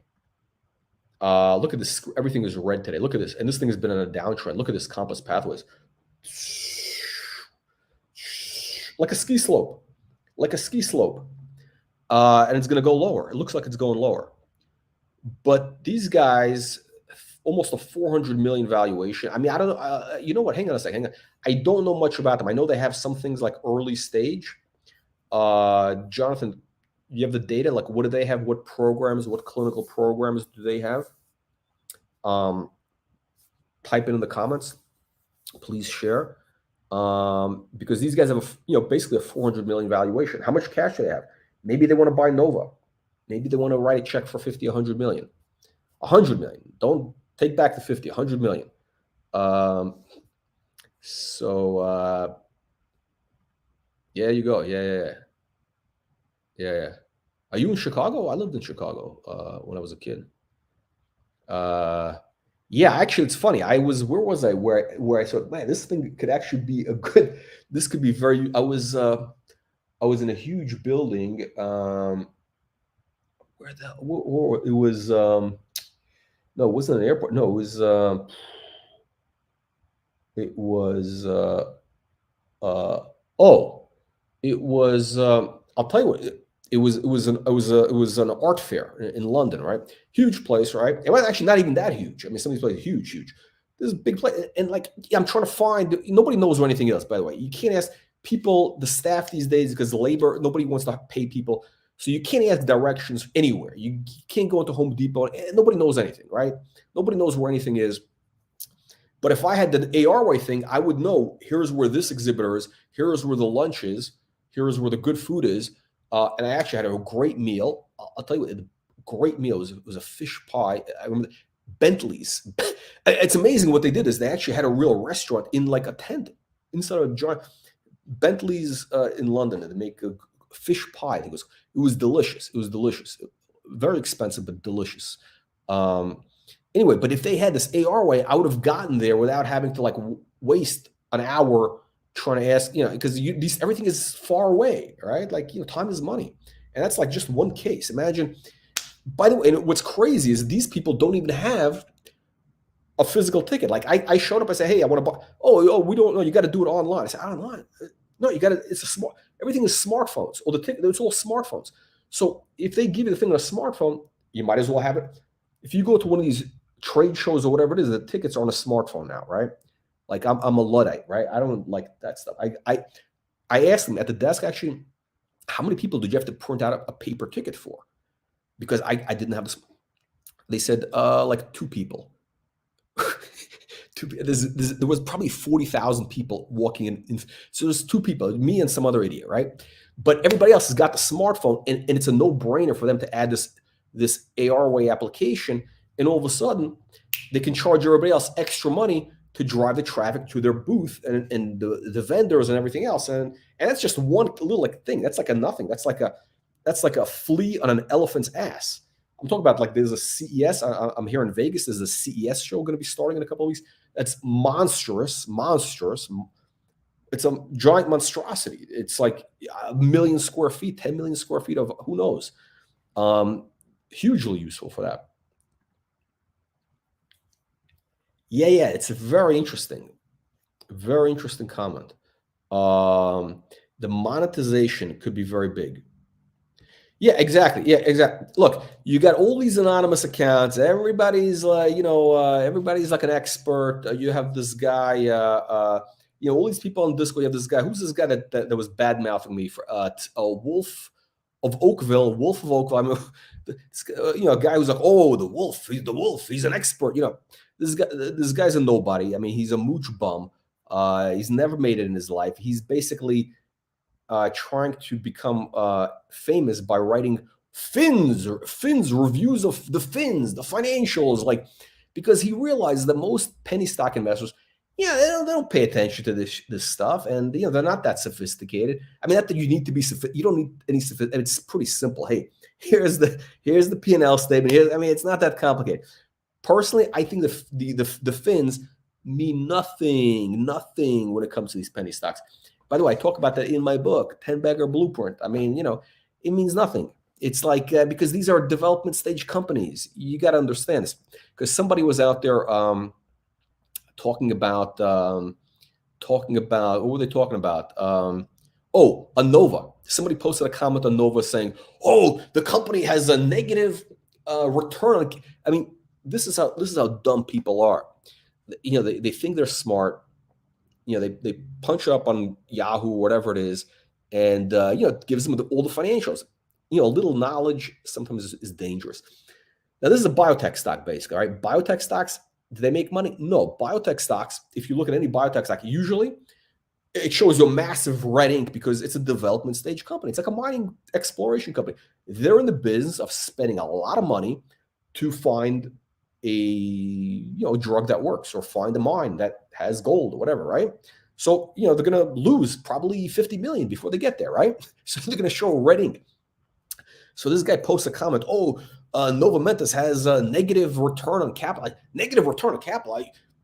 Look at this. Everything is red today. Look at this. And this thing has been on a downtrend. Look at this Compass Pathways. Like a ski slope. And it's going to go lower. It looks like it's going lower. But these guys, almost a 400 million valuation. I mean, I don't know. You know what? Hang on a second. I don't know much about them. I know they have some things like early stage. Jonathan, you have the data? Like, what do they have? What clinical programs do they have? Type it in the comments. Please share. Because these guys have basically a 400 million valuation. How much cash do they have? Maybe they want to buy Nova. Maybe they want to write a check for 50, 100 million. 100 million. Don't take back the 50, 100 million. Yeah, you go. Yeah. Are you in Chicago? I lived in Chicago when I was a kid. Yeah, actually, it's funny. Where was I? Where I thought, man, this thing could actually be this could be very, I was in a huge building. Where it was, no, it wasn't an airport. No, it was, I'll tell you what, it was an art fair in London, right? Huge place, right? It was actually not even that huge. I mean, some of these places are huge. This is a big place. And like, I'm trying to find, nobody knows where anything else, by the way. You can't ask people, the staff these days, because labor, nobody wants to pay people. So you can't ask directions anywhere. You can't go into Home Depot. And nobody knows anything, right? Nobody knows where anything is. But if I had the ARway thing, I would know, here's where this exhibitor is. Here's where the lunch is. Here's where the good food is. And I actually had a great meal. I'll tell you what, a great meal. It was a fish pie. I remember Bentley's. It's amazing what they did is they actually had a real restaurant in like a tent inside of a giant Bentley's in London, and they make a fish pie. I think it was delicious. It was delicious. Very expensive, but delicious. Anyway, but if they had this AR way, I would have gotten there without having to like waste an hour trying to ask, because everything is far away, right? Like, time is money. And that's like just one case. Imagine, by the way, and what's crazy is these people don't even have a physical ticket. Like I showed up, I said, hey, I want to buy, oh, we don't know, you got to do it online. I said, online? No, you got to, everything is smartphones, or the ticket, it's all smartphones. So if they give you the thing on a smartphone, you might as well have it. If you go to one of these trade shows or whatever it is, the tickets are on a smartphone now, right? Like I'm a Luddite, right? I don't like that stuff. I asked them at the desk, actually, how many people did you have to print out a paper ticket for? Because I didn't have this. They said like 2 people. There was probably 40,000 people walking in. So there's 2 people, me and some other idiot, right? But everybody else has got the smartphone, and it's a no-brainer for them to add this ARway application, and all of a sudden they can charge everybody else extra money to drive the traffic to their booth and the vendors and everything else, and that's just one little like thing. That's like a nothing. That's like a flea on an elephant's ass. I'm talking about like there's a CES. I'm here in Vegas. There's a CES show going to be starting in a couple of weeks. That's monstrous. It's a giant monstrosity. It's like 1 million square feet, 10 million square feet of who knows. Hugely useful for that. Yeah. It's a very interesting comment. The monetization could be very big. Yeah, exactly. Look, you got all these anonymous accounts. Everybody's like, everybody's like an expert. You have this guy, all these people on Discord. You have this guy. Who's this guy that was bad mouthing me for Wolf of Oakville? I mean, a guy who's like, oh, the Wolf. He's the Wolf. He's an expert. This guy's a nobody. I mean, he's a mooch bum. He's never made it in his life. He's basically trying to become famous by writing fins reviews of the financials, like, because he realized that most penny stock investors, they don't pay attention to this stuff, and they're not that sophisticated. I mean, not that you need to be you don't need any sophisticated. It's pretty simple. Hey, here's the P&L statement. It's not that complicated. Personally, I think the fins mean nothing when it comes to these penny stocks. By the way, I talk about that in my book, 10-Bagger Blueprint. I mean, it means nothing. It's like, because these are development stage companies. You got to understand this, because somebody was out there talking about, what were they talking about? Nova. Somebody posted a comment on Nova saying, oh, the company has a negative return. I mean, this is how dumb people are. They think they're smart. They punch up on Yahoo or whatever it is, and it gives them all the financials. A little knowledge sometimes is dangerous. Now, this is a biotech stock, basically, right? Biotech stocks, do they make money? No. Biotech stocks, if you look at any biotech stock, usually it shows you a massive red ink because it's a development stage company. It's like a mining exploration company. They're in the business of spending a lot of money to find a drug that works, or find a mine that has gold or whatever, right? So they're going to lose probably 50 million before they get there, right? So they're going to show red ink. So this guy posts a comment, Nova Mentis has a negative return on capital. Negative return on capital.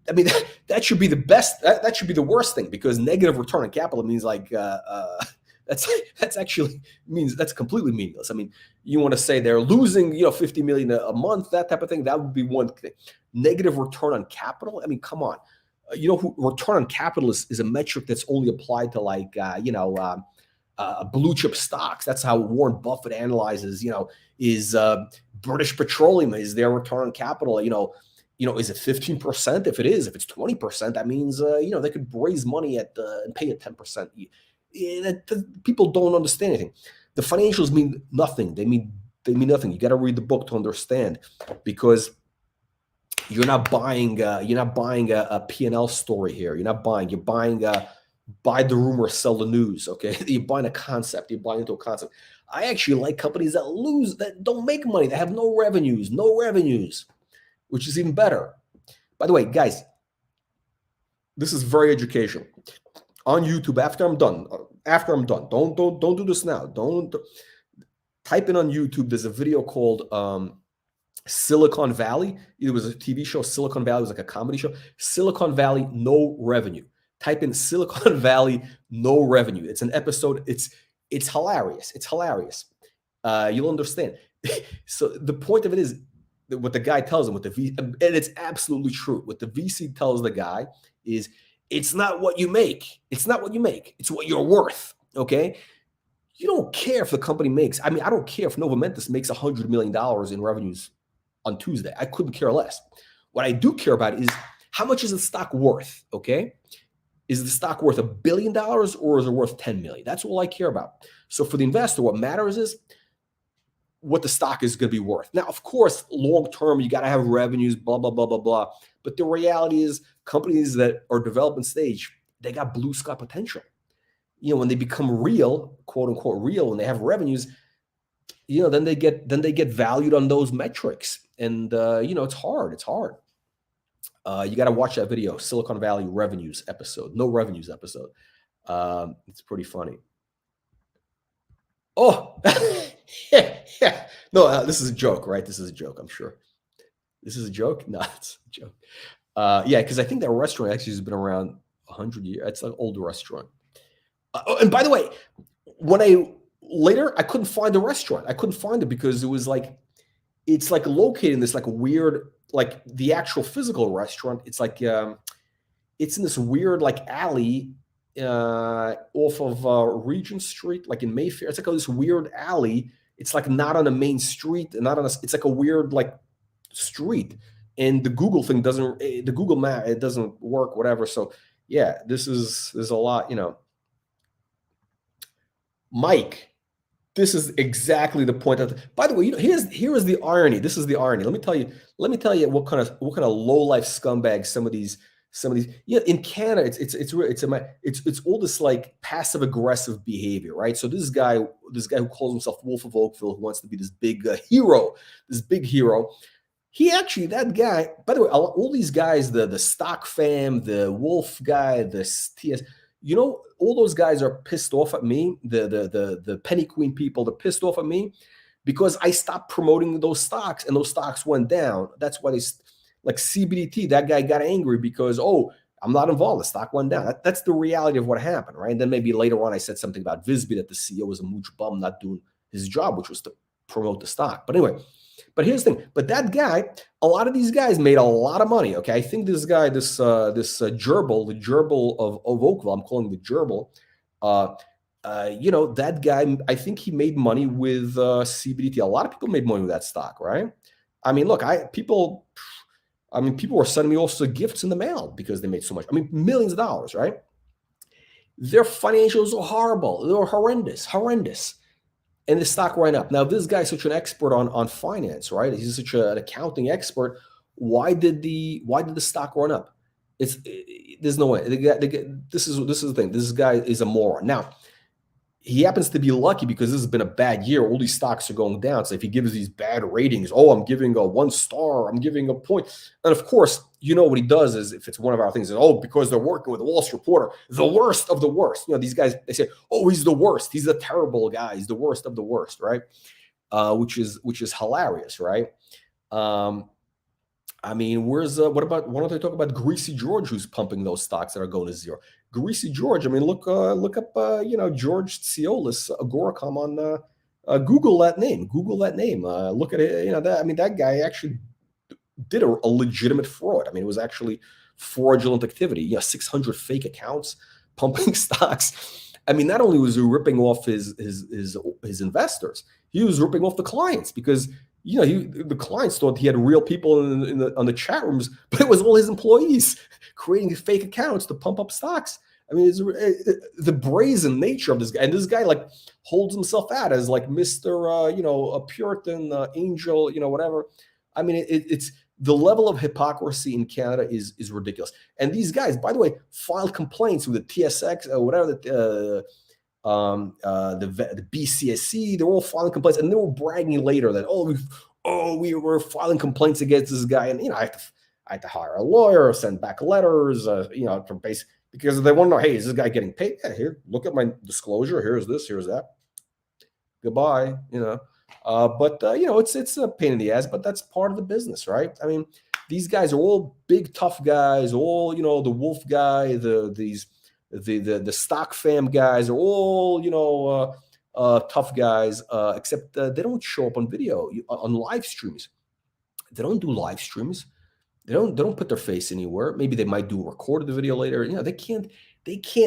I mean, that should be the best. That should be the worst thing, because negative return on capital means like that's actually means that's completely meaningless. I mean, you want to say they're losing 50 million a month, that type of thing. That would be one thing. Negative return on capital. I mean, come on. Return on capital is a metric that's only applied to like blue chip stocks. That's how Warren Buffett analyzes. Is British Petroleum, is their return on capital? Is it 15%? If it's 20%, that means they could raise money and pay it 10%. People don't understand anything. The financials mean nothing. They mean nothing. You got to read the book to understand, because you're not buying a P&L story here. You're buying buy the rumor, sell the news. Okay, you're buying a concept, you're buying into a concept. I actually like companies that lose, that don't make money, that have no revenues, which is even better. By the way, guys, this is very educational. On YouTube, after I'm done, don't do this now. Don't type in on YouTube. There's a video called Silicon Valley. It was a TV show. Silicon Valley was like a comedy show. Silicon Valley, no revenue. Type in Silicon Valley, no revenue. It's an episode. It's hilarious. It's hilarious. You'll understand. So the point of it is what the guy tells him, and it's absolutely true. What the VC tells the guy is, it's not what you make. It's not what you make. It's what you're worth. Okay. You don't care if the company makes, I don't care if Nova Mentis makes $100 million in revenues on Tuesday. I couldn't care less. What I do care about is, how much is the stock worth? Okay. Is the stock worth $1 billion or is it worth 10 million? That's all I care about. So for the investor, what matters is what the stock is going to be worth. Now, of course, long term, you got to have revenues, blah, blah, blah, blah, blah. But the reality is, companies that are development stage, they got blue sky potential. When they become real, quote unquote real, and they have revenues, then they get valued on those metrics. And it's hard. It's hard. You got to watch that video, Silicon Valley revenues episode, no revenues episode. It's pretty funny. Oh, yeah. No, this is a joke, right? This is a joke, I'm sure. This is a joke? No, it's a joke. Yeah, because I think that restaurant actually has been around 100 years. It's an old restaurant. And by the way, later I couldn't find the restaurant. I couldn't find it because it was it's located in this weird, the actual physical restaurant. It's it's in this weird alley off of Regent Street, in Mayfair. It's this weird alley. It's not on a main street, it's a weird street. And the Google thing the Google map, it doesn't work, whatever. So yeah, there's a lot, Mike, this is exactly the point. By the way, here is the irony. This is the irony. Let me tell you what kind of low life scumbags some of these. In Canada, it's all this passive aggressive behavior, right? So this guy who calls himself Wolf of Oakville, who wants to be this big hero. He actually, that guy, by the way, all these guys, the Stock Fam, the Wolf guy, the TS, all those guys are pissed off at me. The Penny Queen people, they're pissed off at me because I stopped promoting those stocks and those stocks went down. That's why CBDT, that guy got angry because, I'm not involved. The stock went down. That's the reality of what happened, right? And then maybe later on I said something about VSBY, that the CEO was a mooch bum not doing his job, which was to promote the stock. But anyway, but here's the thing. But that guy, a lot of these guys made a lot of money. Okay, I think this guy, this gerbil, the gerbil of Oakville, I'm calling the gerbil. That guy, I think he made money with CBDT. A lot of people made money with that stock, right? Look, people were sending me also gifts in the mail because they made so much. Millions of dollars, right? Their financials are horrible. They were horrendous. And the stock ran up. Now, if this guy's such an expert on finance, right? He's such an accounting expert. Why did the stock run up? There's no way. This is the thing. This guy is a moron. Now, he happens to be lucky because this has been a bad year. All these stocks are going down. So if he gives these bad ratings, I'm giving a 1 star, I'm giving a point. And of course, what he does is, if it's one of our things, is, because they're working with the Wall Street Reporter, the worst of the worst. These guys, they say, he's the worst. He's a terrible guy. He's the worst of the worst, right? Which is hilarious, right? What about, why don't they talk about Greasy George, who's pumping those stocks that are going to zero? Greasy George, look up, George Tsioulis, Agoracom on Google that name. Look at it. That guy actually did a legitimate fraud. It was actually fraudulent activity. 600 fake accounts pumping stocks. Not only was he ripping off his investors, he was ripping off the clients because the clients thought he had real people on the chat rooms, but it was all his employees creating fake accounts to pump up stocks. It's the brazen nature of this guy, and this guy holds himself out as Mr. a Puritan angel, whatever. I mean, it's the level of hypocrisy in Canada is ridiculous. And these guys, by the way, filed complaints with the TSX or whatever the BCSC. They're all filing complaints, and they were bragging later that we were filing complaints against this guy, and I had to hire a lawyer, send back letters, from base because they want to know, hey, is this guy getting paid? Yeah, here, look at my disclosure. Here's this, here's that. Goodbye, it's a pain in the ass, but that's part of the business, right? I mean, these guys are all big, tough guys, all, the Wolf guy, the stock fam guys are all, tough guys, except they don't show up on video, on live streams. They don't do live streams. They don't put their face anywhere. Maybe they might do a recorded video later. They can't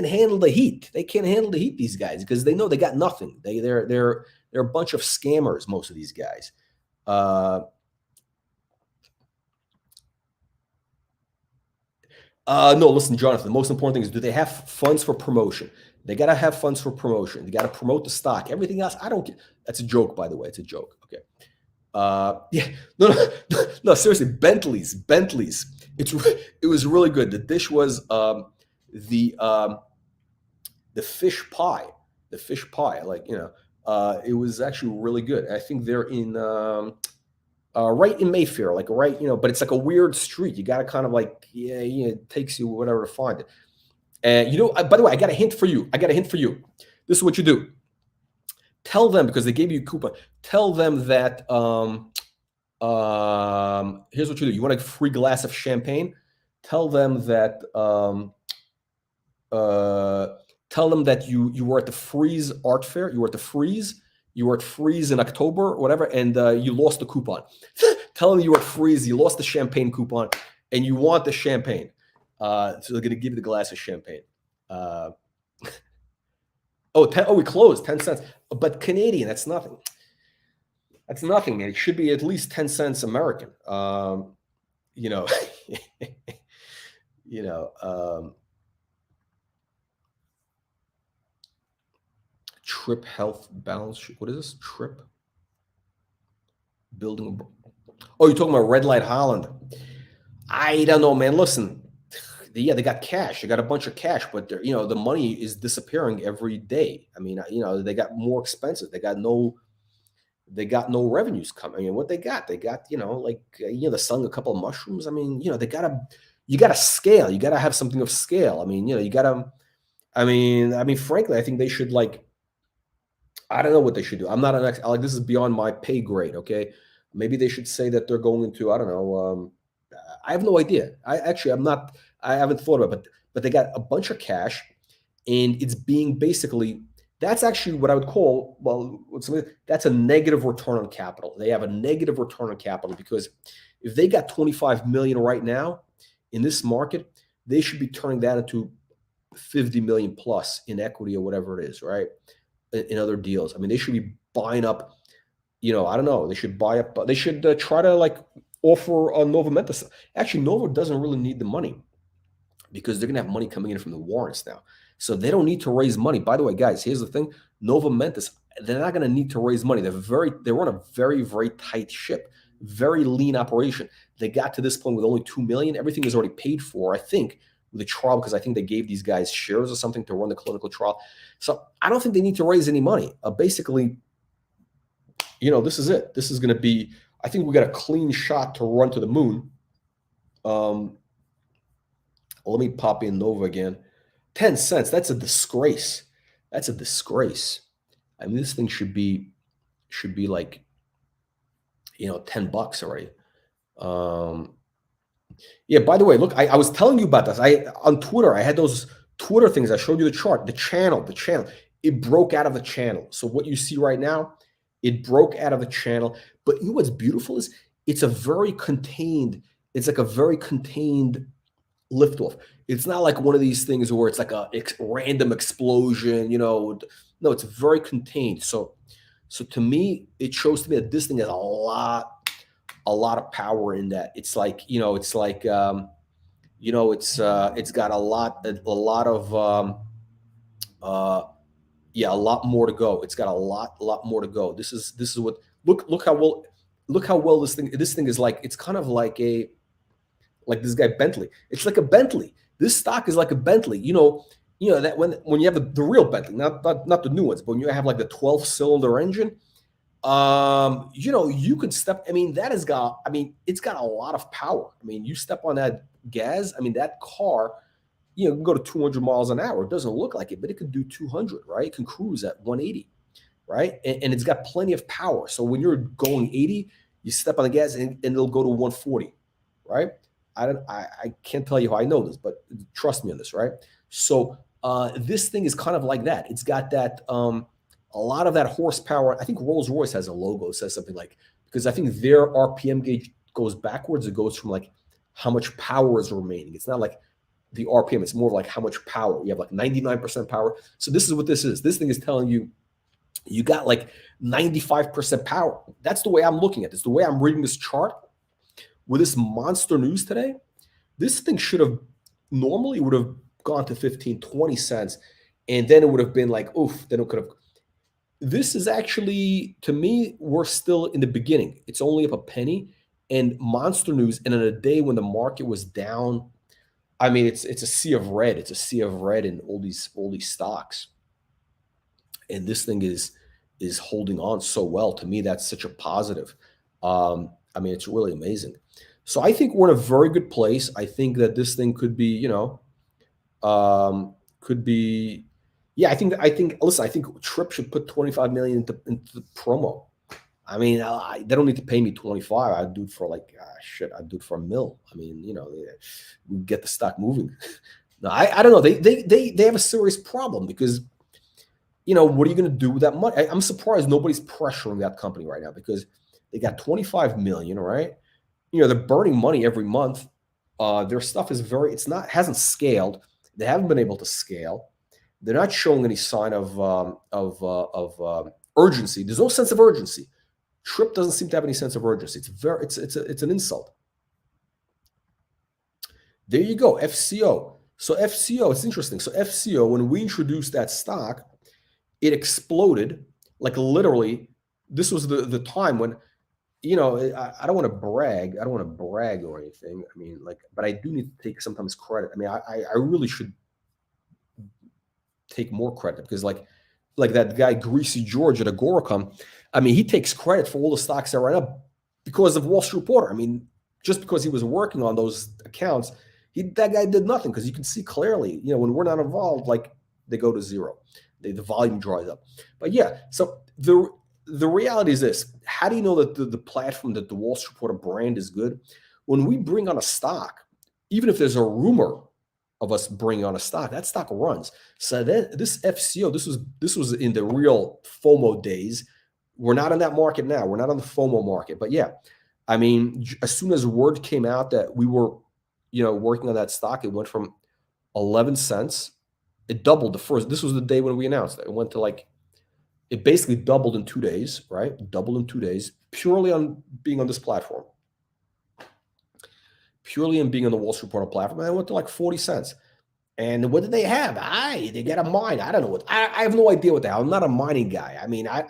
handle the heat. They can't handle the heat, these guys, because they know they got nothing. They're a bunch of scammers, most of these guys. No, listen, Jonathan, the most important thing is, do they have funds for promotion? They got to have funds for promotion. They got to promote the stock. Everything else, I don't get. That's a joke, by the way. It's a joke. Okay. Yeah, no, seriously, Bentleys. It was really good. The dish was the fish pie. The fish pie, it was actually really good. I think they're in right in Mayfair, but it's like a weird street. You got to kind of it takes you whatever to find it. And by the way, I got a hint for you. This is what you do. Tell them, because they gave you a coupon. Tell them that here's what you do. You want a free glass of champagne? Tell them that you were at the Freeze Art Fair. You were at the Freeze. You were at Freeze in October or whatever, and you lost the coupon. Tell them you were at Freeze. You lost the champagne coupon, and you want the champagne. So they're going to give you the glass of champagne. We closed 10 cents. But Canadian, that's nothing. That's nothing, man. It should be at least 10 cents American. Trip health balance sheet. What is this? Trip building. Oh, you're talking about Red Light Holland. I don't know, man. Listen, they got cash. They got a bunch of cash, but the money is disappearing every day. I mean, they got more expensive. They got no revenues coming. I mean, what they got, the selling a couple of mushrooms. I mean, you gotta scale. You gotta have something of scale. I mean, you gotta. I mean, frankly, I think they should I don't know what they should do. I'm not an expert. This is beyond my pay grade. Okay, maybe they should say that they're going into, I don't know. I have no idea. I haven't thought about it, but they got a bunch of cash, and it's being basically, that's actually what I would call, that's a negative return on capital. They have a negative return on capital, because if they got 25 million right now in this market, they should be turning that into 50 million plus in equity or whatever it is, right? In other deals. I mean, they should be buying up, I don't know. They should buy up, they should try to offer Nova Mentis. Actually, Nova doesn't really need the money, because they're going to have money coming in from the warrants now. So they don't need to raise money. By the way, guys, here's the thing. Nova Mentis, they're not going to need to raise money. They run a very, very tight ship, very lean operation. They got to this point with only 2 million. Everything is already paid for, I think, with the trial, because I think they gave these guys shares or something to run the clinical trial. So I don't think they need to raise any money. Basically, this is it. This is going to be, I think we got a clean shot to run to the moon. Let me pop in Nova again. 10 cents. That's a disgrace. That's a disgrace. I mean, this thing should be like, $10 already. Yeah, by the way, look, I was telling you about this. On Twitter, I had those Twitter things. I showed you the chart, the channel. It broke out of the channel. So what you see right now, it broke out of the channel. But you know what's beautiful is it's a very contained liftoff. It's not like one of these things where it's like a random explosion, No, it's very contained. So to me, it shows to me that this thing has a lot of power in that. It's like, it's got a lot more to go. It's got a lot more to go. This is what, look how well, look how well this thing is like, it's kind of like this guy Bentley. It's like a Bentley. This stock is like a Bentley. That when you have the real Bentley, not the new ones, but when you have like the 12-cylinder engine, you can step. I mean, it's got a lot of power. I mean, you step on that gas. I mean, that car, can go to 200 miles an hour. It doesn't look like it, but it can do 200, right? It can cruise at 180, right? And it's got plenty of power. So when you're going 80, you step on the gas and it'll go to 140, right? I can't tell you how I know this, but trust me on this, right? So this thing is kind of like that. It's got that a lot of that horsepower. I think Rolls-Royce has a logo that says something like, because I think their RPM gauge goes backwards. It goes from like how much power is remaining. It's not like the RPM. It's more like how much power. You have like 99% power. So this is what this is. This thing is telling you, you got like 95% power. That's the way I'm looking at this. The way I'm reading this chart with this monster news today, this thing normally would have gone to 15, 20 cents. And then it would have been like, oof, then it could have. This is actually, to me, we're still in the beginning. It's only up a penny, and monster news. And in a day when the market was down, I mean, it's a sea of red. It's a sea of red in all these stocks. And this thing is holding on so well. To me, that's such a positive. I mean, it's really amazing. So I think we're in a very good place. I think that this thing could be, yeah, I think, listen, I think Trip should put 25 million into the promo. I mean, they don't need to pay me 25. I'd do it for like, I'd do it for $1 million. I mean, we get the stock moving. No, I don't know. They have a serious problem because, what are you going to do with that money? I'm surprised nobody's pressuring that company right now because they got 25 million, right? They're burning money every month. Their stuff hasn't scaled. They haven't been able to scale. They're not showing any sign of urgency. There's no sense of urgency. Trip doesn't seem to have any sense of urgency. It's an insult. There you go, FCO. So FCO, it's interesting. So FCO, when we introduced that stock, it exploded. Like literally, this was the time when, I don't want to brag. I don't want to brag or anything. I mean, but I do need to take sometimes credit. I mean, I really should take more credit because like that guy Greasy George at Agoracom, I mean, he takes credit for all the stocks that ran up because of Wall Street Reporter. I mean, just because he was working on those accounts, that guy did nothing because you can see clearly, when we're not involved, like they go to zero, the volume dries up. But yeah, so the reality is this: how do you know that the platform, that the Wall Street Reporter brand is good? When we bring on a stock, even if there's a rumor of us bringing on a stock, that stock runs. So then this FCO, this was in the real FOMO days. We're not in that market now. We're not on the FOMO market. But yeah, I mean, as soon as word came out that we were, working on that stock, it went from 11 cents. It doubled this was the day when we announced it. It went to it basically doubled in 2 days, right? Doubled in 2 days, purely on being on this platform. Purely in being on the Wall Street Reporter platform. And it went to like 40 cents. And what did they have? They get a mine. I don't know what. I have no idea what the hell. I'm not a mining guy. I mean, I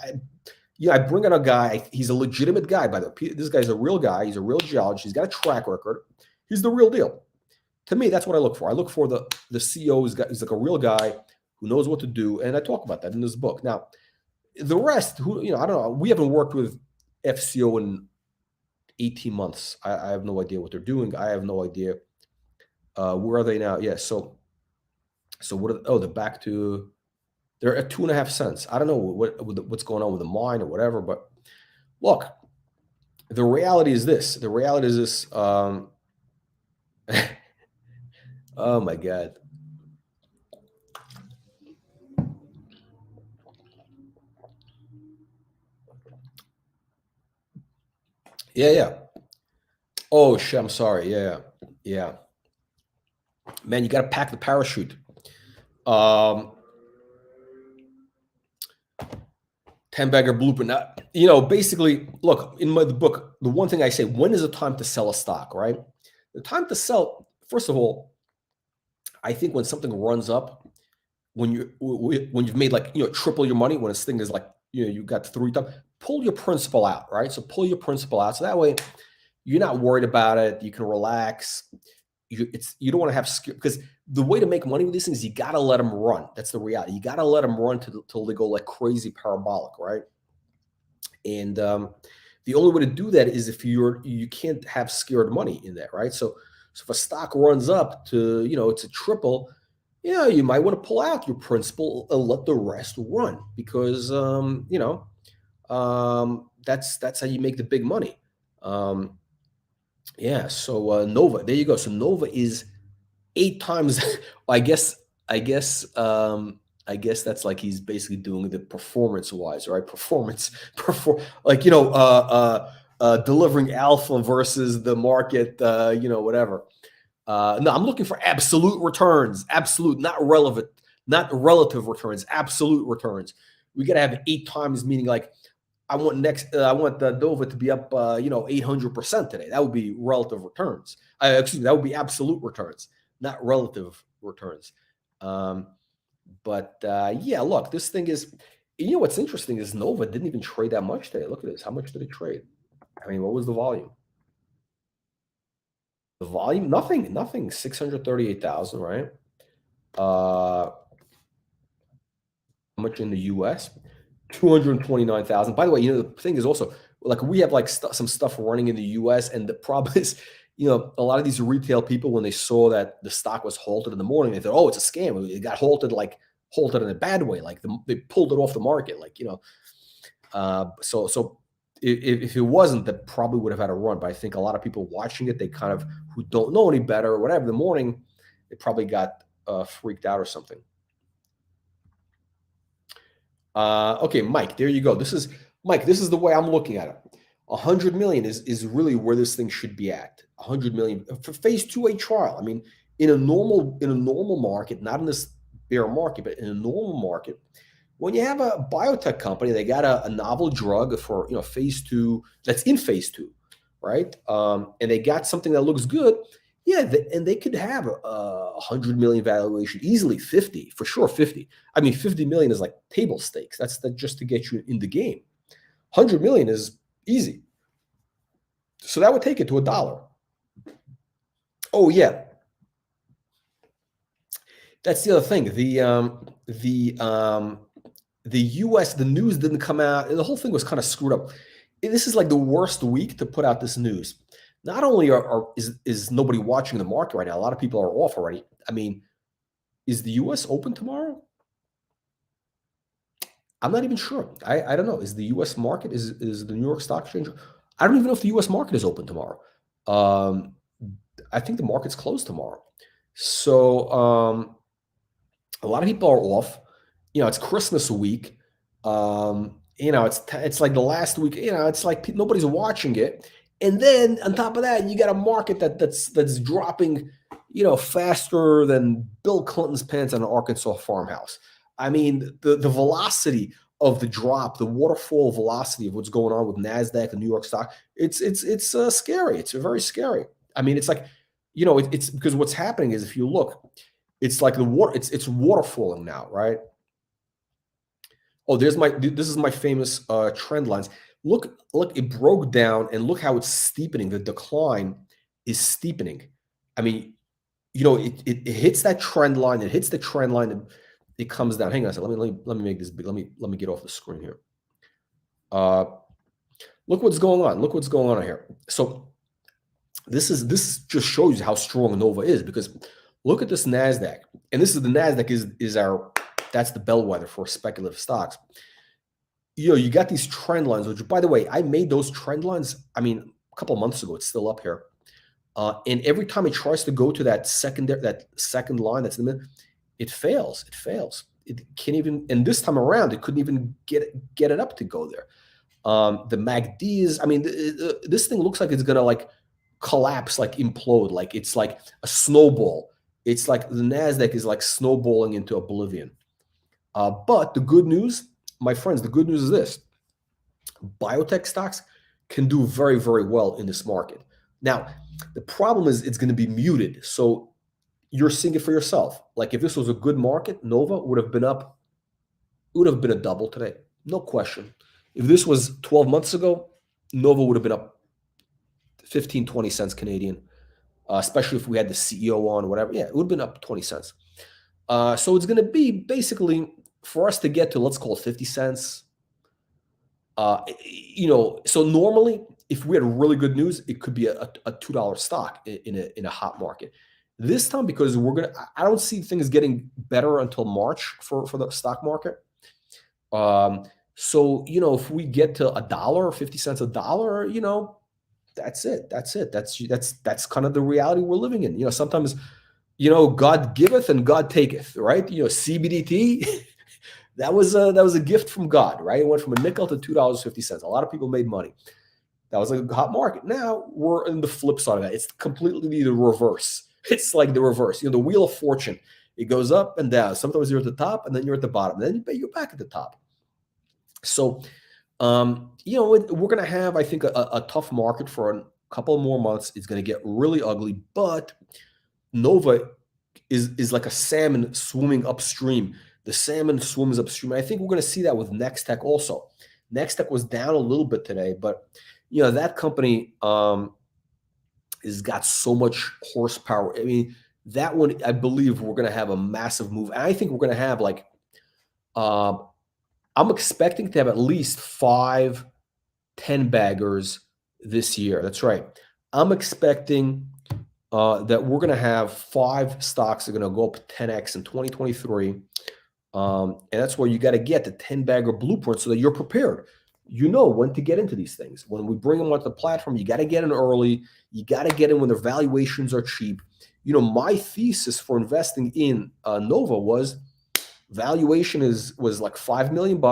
bring on a guy. He's a legitimate guy, by the way. This guy's a real guy. He's a real geologist. He's got a track record. He's the real deal. To me, that's what I look for. I look for the CEO. He's like a real guy who knows what to do. And I talk about that in this book. Now, the rest, I don't know. We haven't worked with FCO in 18 months. I have no idea what they're doing. I have no idea. Where are they now? Yeah. So what? They're back to. They're at 2.5 cents. I don't know what's going on with the mine or whatever. But look, the reality is this. The reality is this. Oh my God. Yeah. Oh shit. I'm sorry. Yeah. Man, you got to pack the parachute. 10-bagger blueprint. Now, basically, look, in the book, the one thing I say, when is the time to sell a stock, right? The time to sell, first of all, I think when something runs up, when you've made triple your money, when this thing is like, you got 3 times, pull your principal out, right? So pull your principal out. So that way you're not worried about it. You can relax. You don't want to have because the way to make money with these things, you got to let them run. That's the reality. You got to let them run till they go like crazy parabolic, right? And the only way to do that is if you can't have scared money in that, right? So if a stock runs up to, it's a triple, you might want to pull out your principal and let the rest run because, that's how you make the big money. Yeah. So Nova, there you go. So Nova is 8 times. I guess, I guess, I guess that's like he's basically doing the performance wise, right? Like, delivering alpha versus the market, whatever. No, I'm looking for absolute returns, absolute, not relevant, not relative returns, absolute returns. We got to have 8 times, meaning like I want the Nova to be up, 800% today. That would be relative returns. Excuse me, that would be absolute returns, not relative returns. Yeah, look, this thing is, what's interesting is Nova didn't even trade that much today. Look at this. How much did it trade? I mean, what was the volume? The volume, nothing, 638,000, right? How much in the US? 229,000. By the way, the thing is also like we have like some stuff running in the US, and the problem is, a lot of these retail people, when they saw that the stock was halted in the morning, they thought, oh, it's a scam. It got halted in a bad way. Like they pulled it off the market. So if it wasn't, that probably would have had a run. But I think a lot of people watching it, they kind of, who don't know any better or whatever, in the morning, they probably got freaked out or something. Okay, Mike, there you go. This is the way I'm looking at it. 100 million is really where this thing should be at. 100 million for phase 2A trial. I mean, in a normal market, not in this bear market, but in a normal market, when you have a biotech company, they got a novel drug for phase 2 that's in phase 2, right? And they got something that looks good. Yeah, and they could have a 100 million valuation, easily 50, for sure 50. I mean, 50 million is like table stakes. That's just to get you in the game. 100 million is easy. So that would take it to $1. Oh yeah, that's the other thing. The U.S. the news didn't come out. The whole thing was kind of screwed up. This is like the worst week to put out this news. Not only is nobody watching the market right now, a lot of people are off already. I mean, is the U.S. open tomorrow? I'm not even sure. I don't know. Is the U.S. market, is the New York Stock Exchange? I don't even know if the U.S. market is open tomorrow. I think the market's closed tomorrow. So a lot of people are off. It's Christmas week. It's like the last week. It's like nobody's watching it. And then on top of that, you got a market that's dropping, faster than Bill Clinton's pants on an Arkansas farmhouse. I mean, the velocity of the drop, the waterfall velocity of what's going on with NASDAQ and New York stock, it's scary. It's very scary. I mean, it's like, it's because what's happening is, if you look, it's like the water, it's waterfalling now, right? Oh, this is my famous trend lines. Look, it broke down, and look how it's steepening. The decline is steepening. I mean, it hits that trend line. It hits the trend line, and it comes down. Hang on a second. Let me make this big. Let me get off the screen here. Look what's going on. Look what's going on here. So this just shows you how strong Nova is, because look at this NASDAQ, and this is the NASDAQ that's the bellwether for speculative stocks. You got these trend lines, which, by the way, I made those trend lines, I mean, a couple of months ago. It's still up here. And every time it tries to go to that second line that's in the middle, it fails. It can't even, and this time around, it couldn't even get it up to go there. The MACD is, I mean, this thing looks like it's going to like collapse, like implode, like it's like a snowball. It's like the NASDAQ is like snowballing into oblivion. But the good news, my friends, the good news is this: biotech stocks can do very, very well in this market. Now, the problem is it's going to be muted. So you're seeing it for yourself. Like if this was a good market, Nova would have been up. It would have been a double today, no question. If this was 12 months ago, Nova would have been up 15, 20 cents Canadian, especially if we had the CEO on or whatever. Yeah, it would have been up 20 cents. So it's going to be basically for us to get to, let's call it 50 cents. So normally, if we had really good news, it could be a $2 stock in a hot market. This time, because I don't see things getting better until March for the stock market. So if we get to $1, 50 cents a dollar, that's it. That's kind of the reality we're living in. Sometimes, God giveth and God taketh, right? CBDT. That was a gift from God, right? It went from a nickel to $2.50. A lot of people made money. That was a hot market. Now we're in the flip side of that. It's completely the reverse. It's like the reverse. The wheel of fortune. It goes up and down. Sometimes you're at the top, and then you're at the bottom. And then you're back at the top. So, we're going to have, I think, a tough market for a couple more months. It's going to get really ugly, but Nova is like a salmon swimming upstream. The salmon swims upstream. I think we're going to see that with Nextech also. Nextech was down a little bit today, but that company has got so much horsepower. I mean, that one, I believe we're going to have a massive move. And I think we're going to have I'm expecting to have at least 5 10-baggers this year. That's right. I'm expecting that we're going to have 5 stocks that are going to go up 10x in 2023. And that's where you got to get the 10-bagger blueprint so that you're prepared. You know when to get into these things. When we bring them onto the platform, you got to get in early. You got to get in when their valuations are cheap. My thesis for investing in Nova was valuation was like $5 million.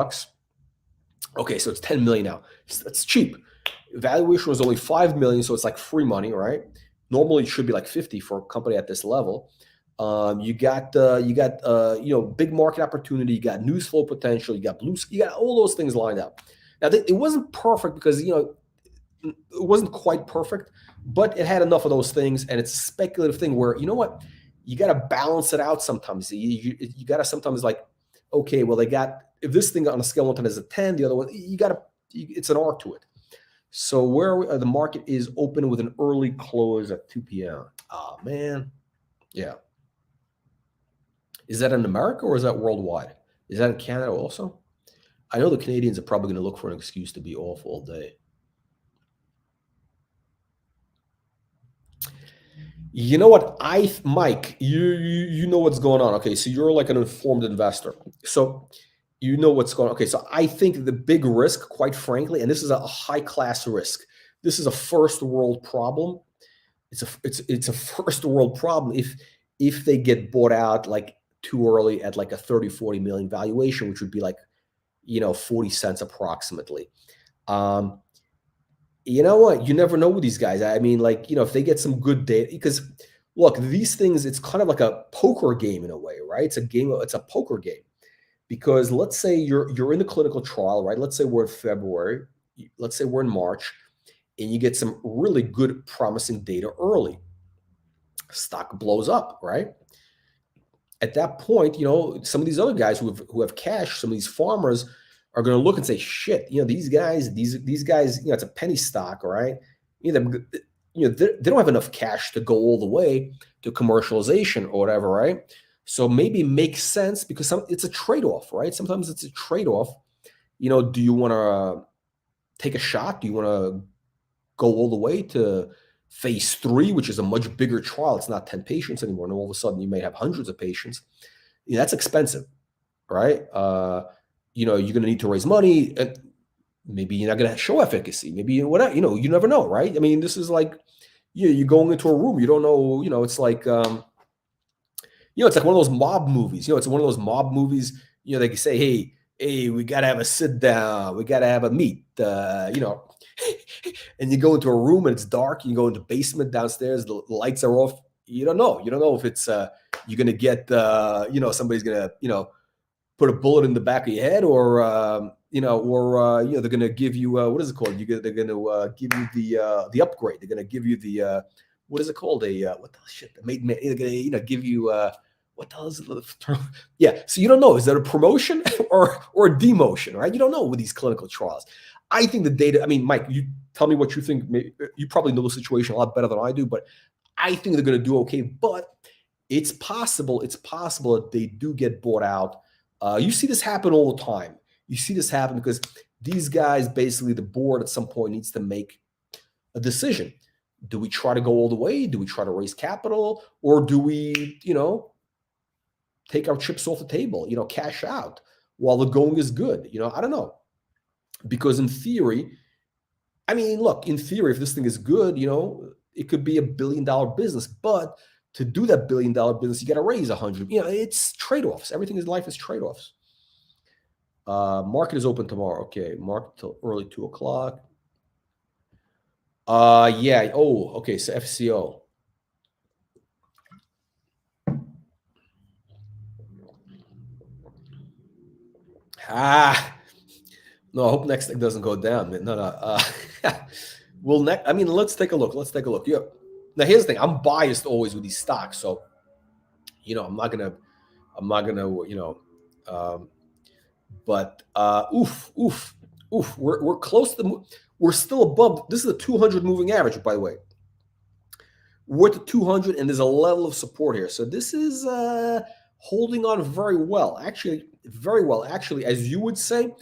Okay, so it's 10 million now. That's cheap. Valuation was only 5 million, so it's like free money, right? Normally it should be like 50 for a company at this level. You got big market opportunity. You got news flow potential. You got all those things lined up. Now it wasn't perfect because it wasn't quite perfect, but it had enough of those things, and it's a speculative thing where you got to balance it out sometimes. You got to sometimes okay, well if this thing on a scale of 1 to 10 is a 10, the other one it's an art to it. So where the market is open with an early close at 2 p.m. Oh man, yeah. Is that in America or is that worldwide? Is that in Canada also? I know the Canadians are probably going to look for an excuse to be off all day. You know what? Mike, you know what's going on. Okay, so you're like an informed investor. So you know what's going on. Okay, so I think the big risk, quite frankly, and this is a high-class risk. This is a first world problem. It's a first world problem if they get bought out too early at a 30, 40 million valuation, which would be 40 cents approximately. You know what? You never know with these guys. I mean, if they get some good data, because look, these things, it's kind of like a poker game in a way, right? It's a poker game. Because let's say you're in the clinical trial, right? Let's say we're in February, let's say we're in March, and you get some really good, promising data early. Stock blows up, right? At that point, some of these other guys who have cash, some of these farmers are going to look and say, shit, these guys, it's a penny stock, right? They don't have enough cash to go all the way to commercialization or whatever, right? So maybe it makes sense because it's a trade-off, right? Sometimes it's a trade-off. Do you want to take a shot? Do you want to go all the way to phase 3, which is a much bigger trial? It's not 10 patients anymore. And all of a sudden you may have hundreds of patients. That's expensive, right? You're going to need to raise money. And maybe you're not going to show efficacy. Maybe whatever, you never know, right? I mean, this is you're going into a room. You don't know, it's like, it's like one of those mob movies. It's one of those mob movies. They can say, hey, we got to have a sit down. We got to have a meet, and you go into a room and it's dark. You go into the basement downstairs. The lights are off. You don't know. You don't know if it's you're going to get, somebody's going to, put a bullet in the back of your head or, they're going to give you, what is it called? They're going to give you the upgrade. They're going to give you the, what is it called? What the shit? They're going to, give you, what the hell is the term? Yeah, so you don't know, is that a promotion or a demotion, right? You don't know with these clinical trials. I think the data, I mean, Mike, you tell me what you think. You probably know the situation a lot better than I do, but I think they're going to do okay. But it's possible that they do get bought out. You see this happen all the time. You see this happen because these guys, basically the board at some point needs to make a decision. Do we try to go all the way? Do we try to raise capital? Or do we, take our chips off the table, cash out while the going is good? I don't know. Because in theory, I mean, look, in theory, if this thing is good, it could be $1 billion business. But to do that $1 billion business, you got to raise 100. It's trade-offs. Everything in life is trade-offs. Market is open tomorrow. Okay, market till early 2 o'clock. Yeah. Oh, okay. So FCO. No, I hope next thing doesn't go down. No. Well, I mean, let's take a look. Yeah. Now, here's the thing. I'm biased always with these stocks, so I'm not gonna, but oof. We're close to we're still above. This is a 200 moving average, by the way. We're at the 200, and there's a level of support here. So this is holding on very well. Actually, very well. Actually, as you would say,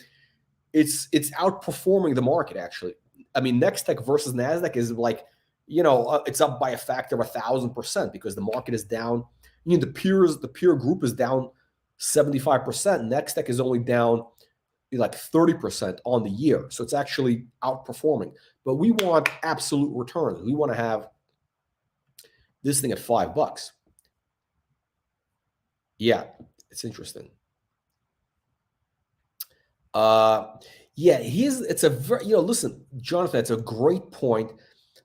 it's outperforming the market. Actually, I mean, Nextech versus Nasdaq is like, it's up by a factor of 1,000% because the market is down. The peer group is down 75%. Nextech is only down like 30% on the year. So it's actually outperforming. But we want absolute returns. We want to have this thing at $5. Yeah, it's interesting. Yeah, it's a very, listen, Jonathan, it's a great point.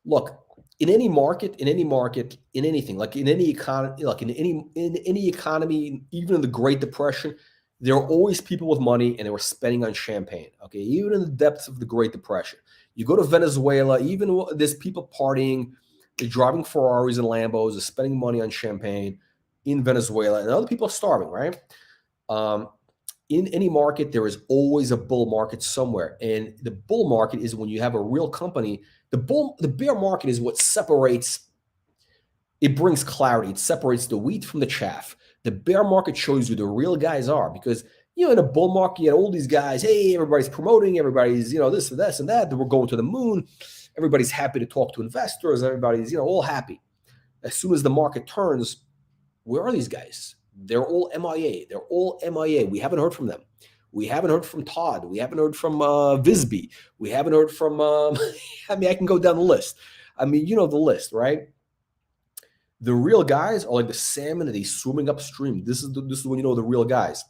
Look, in any market, in anything, like in any economy, like in any economy, even in the Great Depression, there are always people with money and they were spending on champagne. Okay, even in the depths of the Great Depression, you go to Venezuela, even there's people partying, they're driving Ferraris and Lambos, they're spending money on champagne in Venezuela, and other people are starving, right? In any market, there is always a bull market somewhere. And the bull market is when you have a real company. The bear market is what separates, it brings clarity. It separates the wheat from the chaff. The bear market shows you the real guys are, because, in a bull market, you had all these guys, hey, everybody's promoting, everybody's, this and this and that, we're going to the moon. Everybody's happy to talk to investors. Everybody's, all happy. As soon as the market turns, where are these guys? They're all MIA. We haven't heard from them. We haven't heard from Todd. We haven't heard from VSBY. We haven't heard from, I mean, I can go down the list. I mean, the list, right? The real guys are like the salmon that he's swimming upstream. This is when you know the real guys.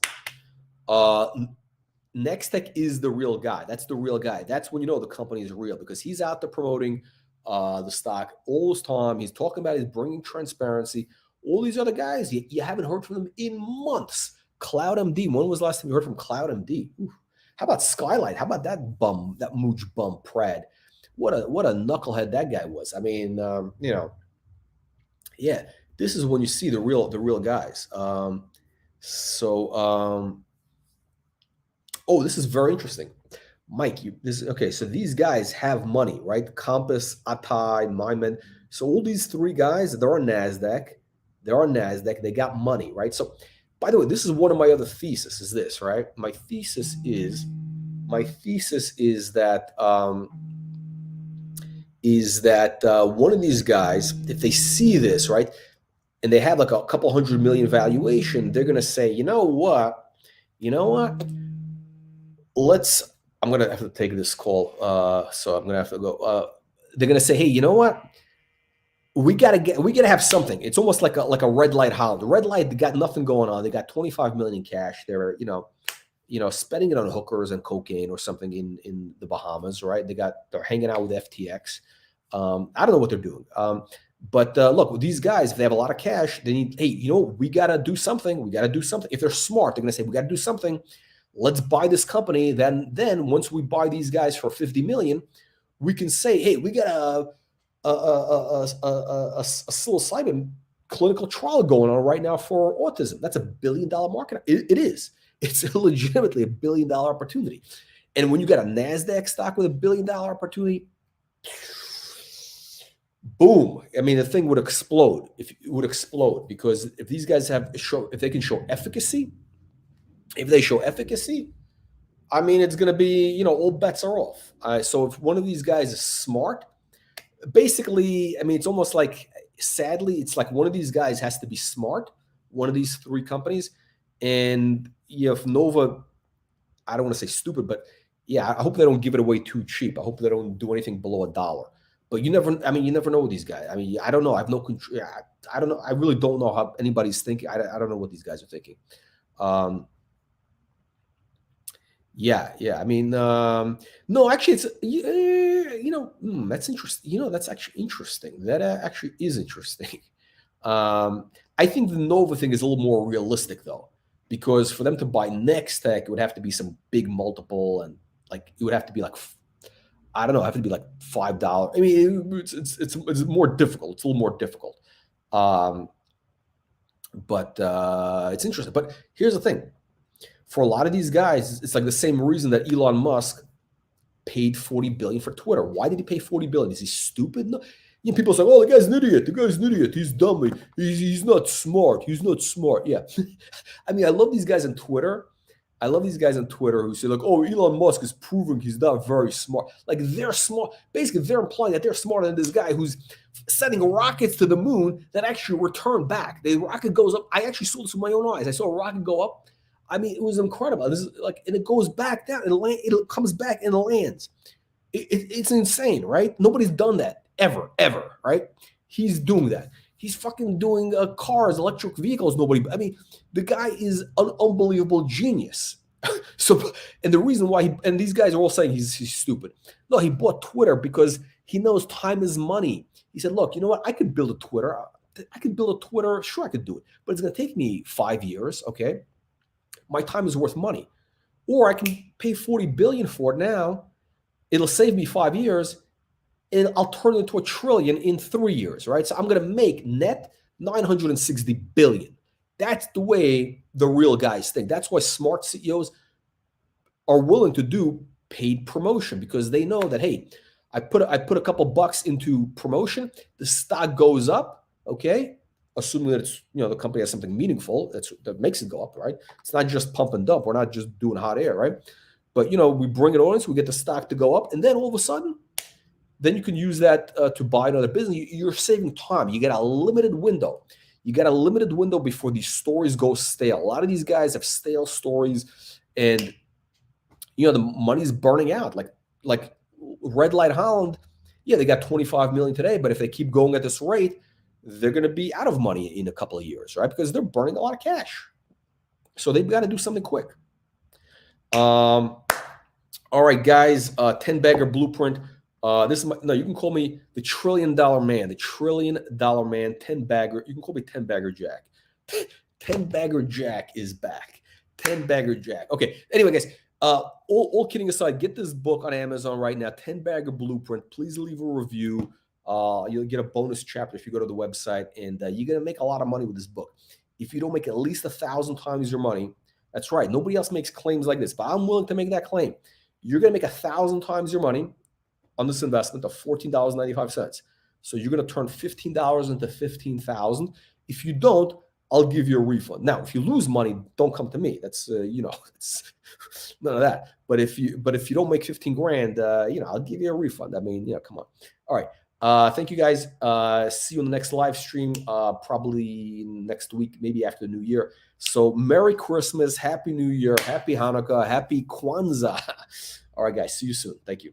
Nextech is the real guy. That's the real guy. That's when you know the company is real, because he's out there promoting the stock all this time. He's talking about, he's bringing transparency. All these other guys, you haven't heard from them in months. CloudMD, when was the last time you heard from CloudMD? Ooh. How about Skylight? How about that bum, that mooch bum, Prad? What a knucklehead that guy was. I mean, yeah, this is when you see the real guys. Oh, this is very interesting. Mike, okay. So these guys have money, right? Compass, Atai, Myman. So all these three guys, they're on NASDAQ. They got money, right? So, by the way, this is one of my other theses, is this, right? My thesis is that one of these guys, if they see this, right, and they have like a couple $100 million valuation, they're going to say, you know what? I'm going to have to take this call. So I'm going to have to go. They're going to say, hey, you know what? We gotta have something. It's almost like a red light holiday. The red light, they got nothing going on. They got 25 million in cash. They're spending it on hookers and cocaine or something in the Bahamas, right? They're hanging out with FTX. I don't know what they're doing. But look, these guys, if they have a lot of cash, they need, hey, we gotta do something. If they're smart, they're gonna say, we gotta do something. Let's buy this company. Then once we buy these guys for 50 million, we can say, hey, we got a psilocybin clinical trial going on right now for autism. That's $1 billion market. It is. It's legitimately $1 billion opportunity. And when you got a NASDAQ stock with $1 billion opportunity, boom. I mean, the thing would explode. It would explode, because if these guys if they can show efficacy, I mean, it's going to be, all bets are off. So if one of these guys is smart, basically, I mean, it's almost like, sadly, it's like one of these guys has to be smart, one of these three companies. And if Nova, I don't want to say stupid, but yeah, I hope they don't give it away too cheap. I hope they don't do anything below $1. But you never know these guys. I mean, I don't know. I have no control. I don't know. I really don't know how anybody's thinking. I don't know what these guys are thinking. Yeah. I mean, no, actually, it's that's interesting. That's actually interesting. That actually is interesting. I think the Nova thing is a little more realistic, though, because for them to buy Nextech, it would have to be some big multiple, and like it would have to be like, I don't know, have to be like $5. I mean, it's more difficult. It's a little more difficult. But it's interesting. But here's the thing. For a lot of these guys, it's like the same reason that Elon Musk paid $40 billion for Twitter. Why did he pay $40 billion? Is he stupid? No. People say, "Oh, the guy's an idiot. He's dumb. He's not smart. Yeah. I mean, I love these guys on Twitter. Who say like, "Oh, Elon Musk is proving he's not very smart." Like, they're smart. Basically, they're implying that they're smarter than this guy who's sending rockets to the moon that actually return back. The rocket goes up. I actually saw this with my own eyes. I saw a rocket go up. I mean, it was incredible. This is like, and it goes back down and it comes back and lands. It's insane, right? Nobody's done that ever, right? He's doing that. He's fucking doing cars, electric vehicles. I mean, the guy is an unbelievable genius. So, and the reason why and these guys are all saying he's stupid. No, he bought Twitter because he knows time is money. He said, "Look, you know what? I could build a Twitter. Sure, I could do it, but it's going to take me 5 years. Okay, my time is worth money, or I can pay $40 billion for it now. It'll save me 5 years, and I'll turn it into $1 trillion in 3 years, right? So I'm going to make net $960 billion. That's the way the real guys think. That's why smart CEOs are willing to do paid promotion, because they know that, hey, I put a couple bucks into promotion, the stock goes up, okay? Assuming that it's, the company has something meaningful that makes it go up, right? It's not just pump and dump. We're not just doing hot air, right? But, we bring it on, so we get the stock to go up, and then all of a sudden, then you can use that to buy another business. You're saving time. You get a limited window. Before these stories go stale. A lot of these guys have stale stories, and the money's burning out. Like Red Light Holland, yeah, they got 25 million today, but if they keep going at this rate, they're going to be out of money in a couple of years, right? Because they're burning a lot of cash. So they've got to do something quick. All right, guys, 10-bagger blueprint. You can call me the $1 trillion man, 10-bagger. You can call me 10-bagger Jack. 10-bagger Jack is back. 10-bagger Jack. Okay. Anyway, guys, all kidding aside, get this book on Amazon right now, 10-bagger blueprint. Please leave a review. You'll get a bonus chapter if you go to the website, and you're going to make a lot of money with this book. If you don't make at least 1,000 times your money, that's right. Nobody else makes claims like this, but I'm willing to make that claim. You're going to make 1,000 times your money on this investment of $14.95. So you're going to turn $15 into $15,000. If you don't, I'll give you a refund. Now, if you lose money, don't come to me. That's it's none of that. But if you don't make 15 grand, I'll give you a refund. I mean, come on. All right. Thank you, guys. See you on the next live stream, probably next week, maybe after the new year. So Merry Christmas, Happy New Year, Happy Hanukkah, Happy Kwanzaa. All right, guys. See you soon. Thank you.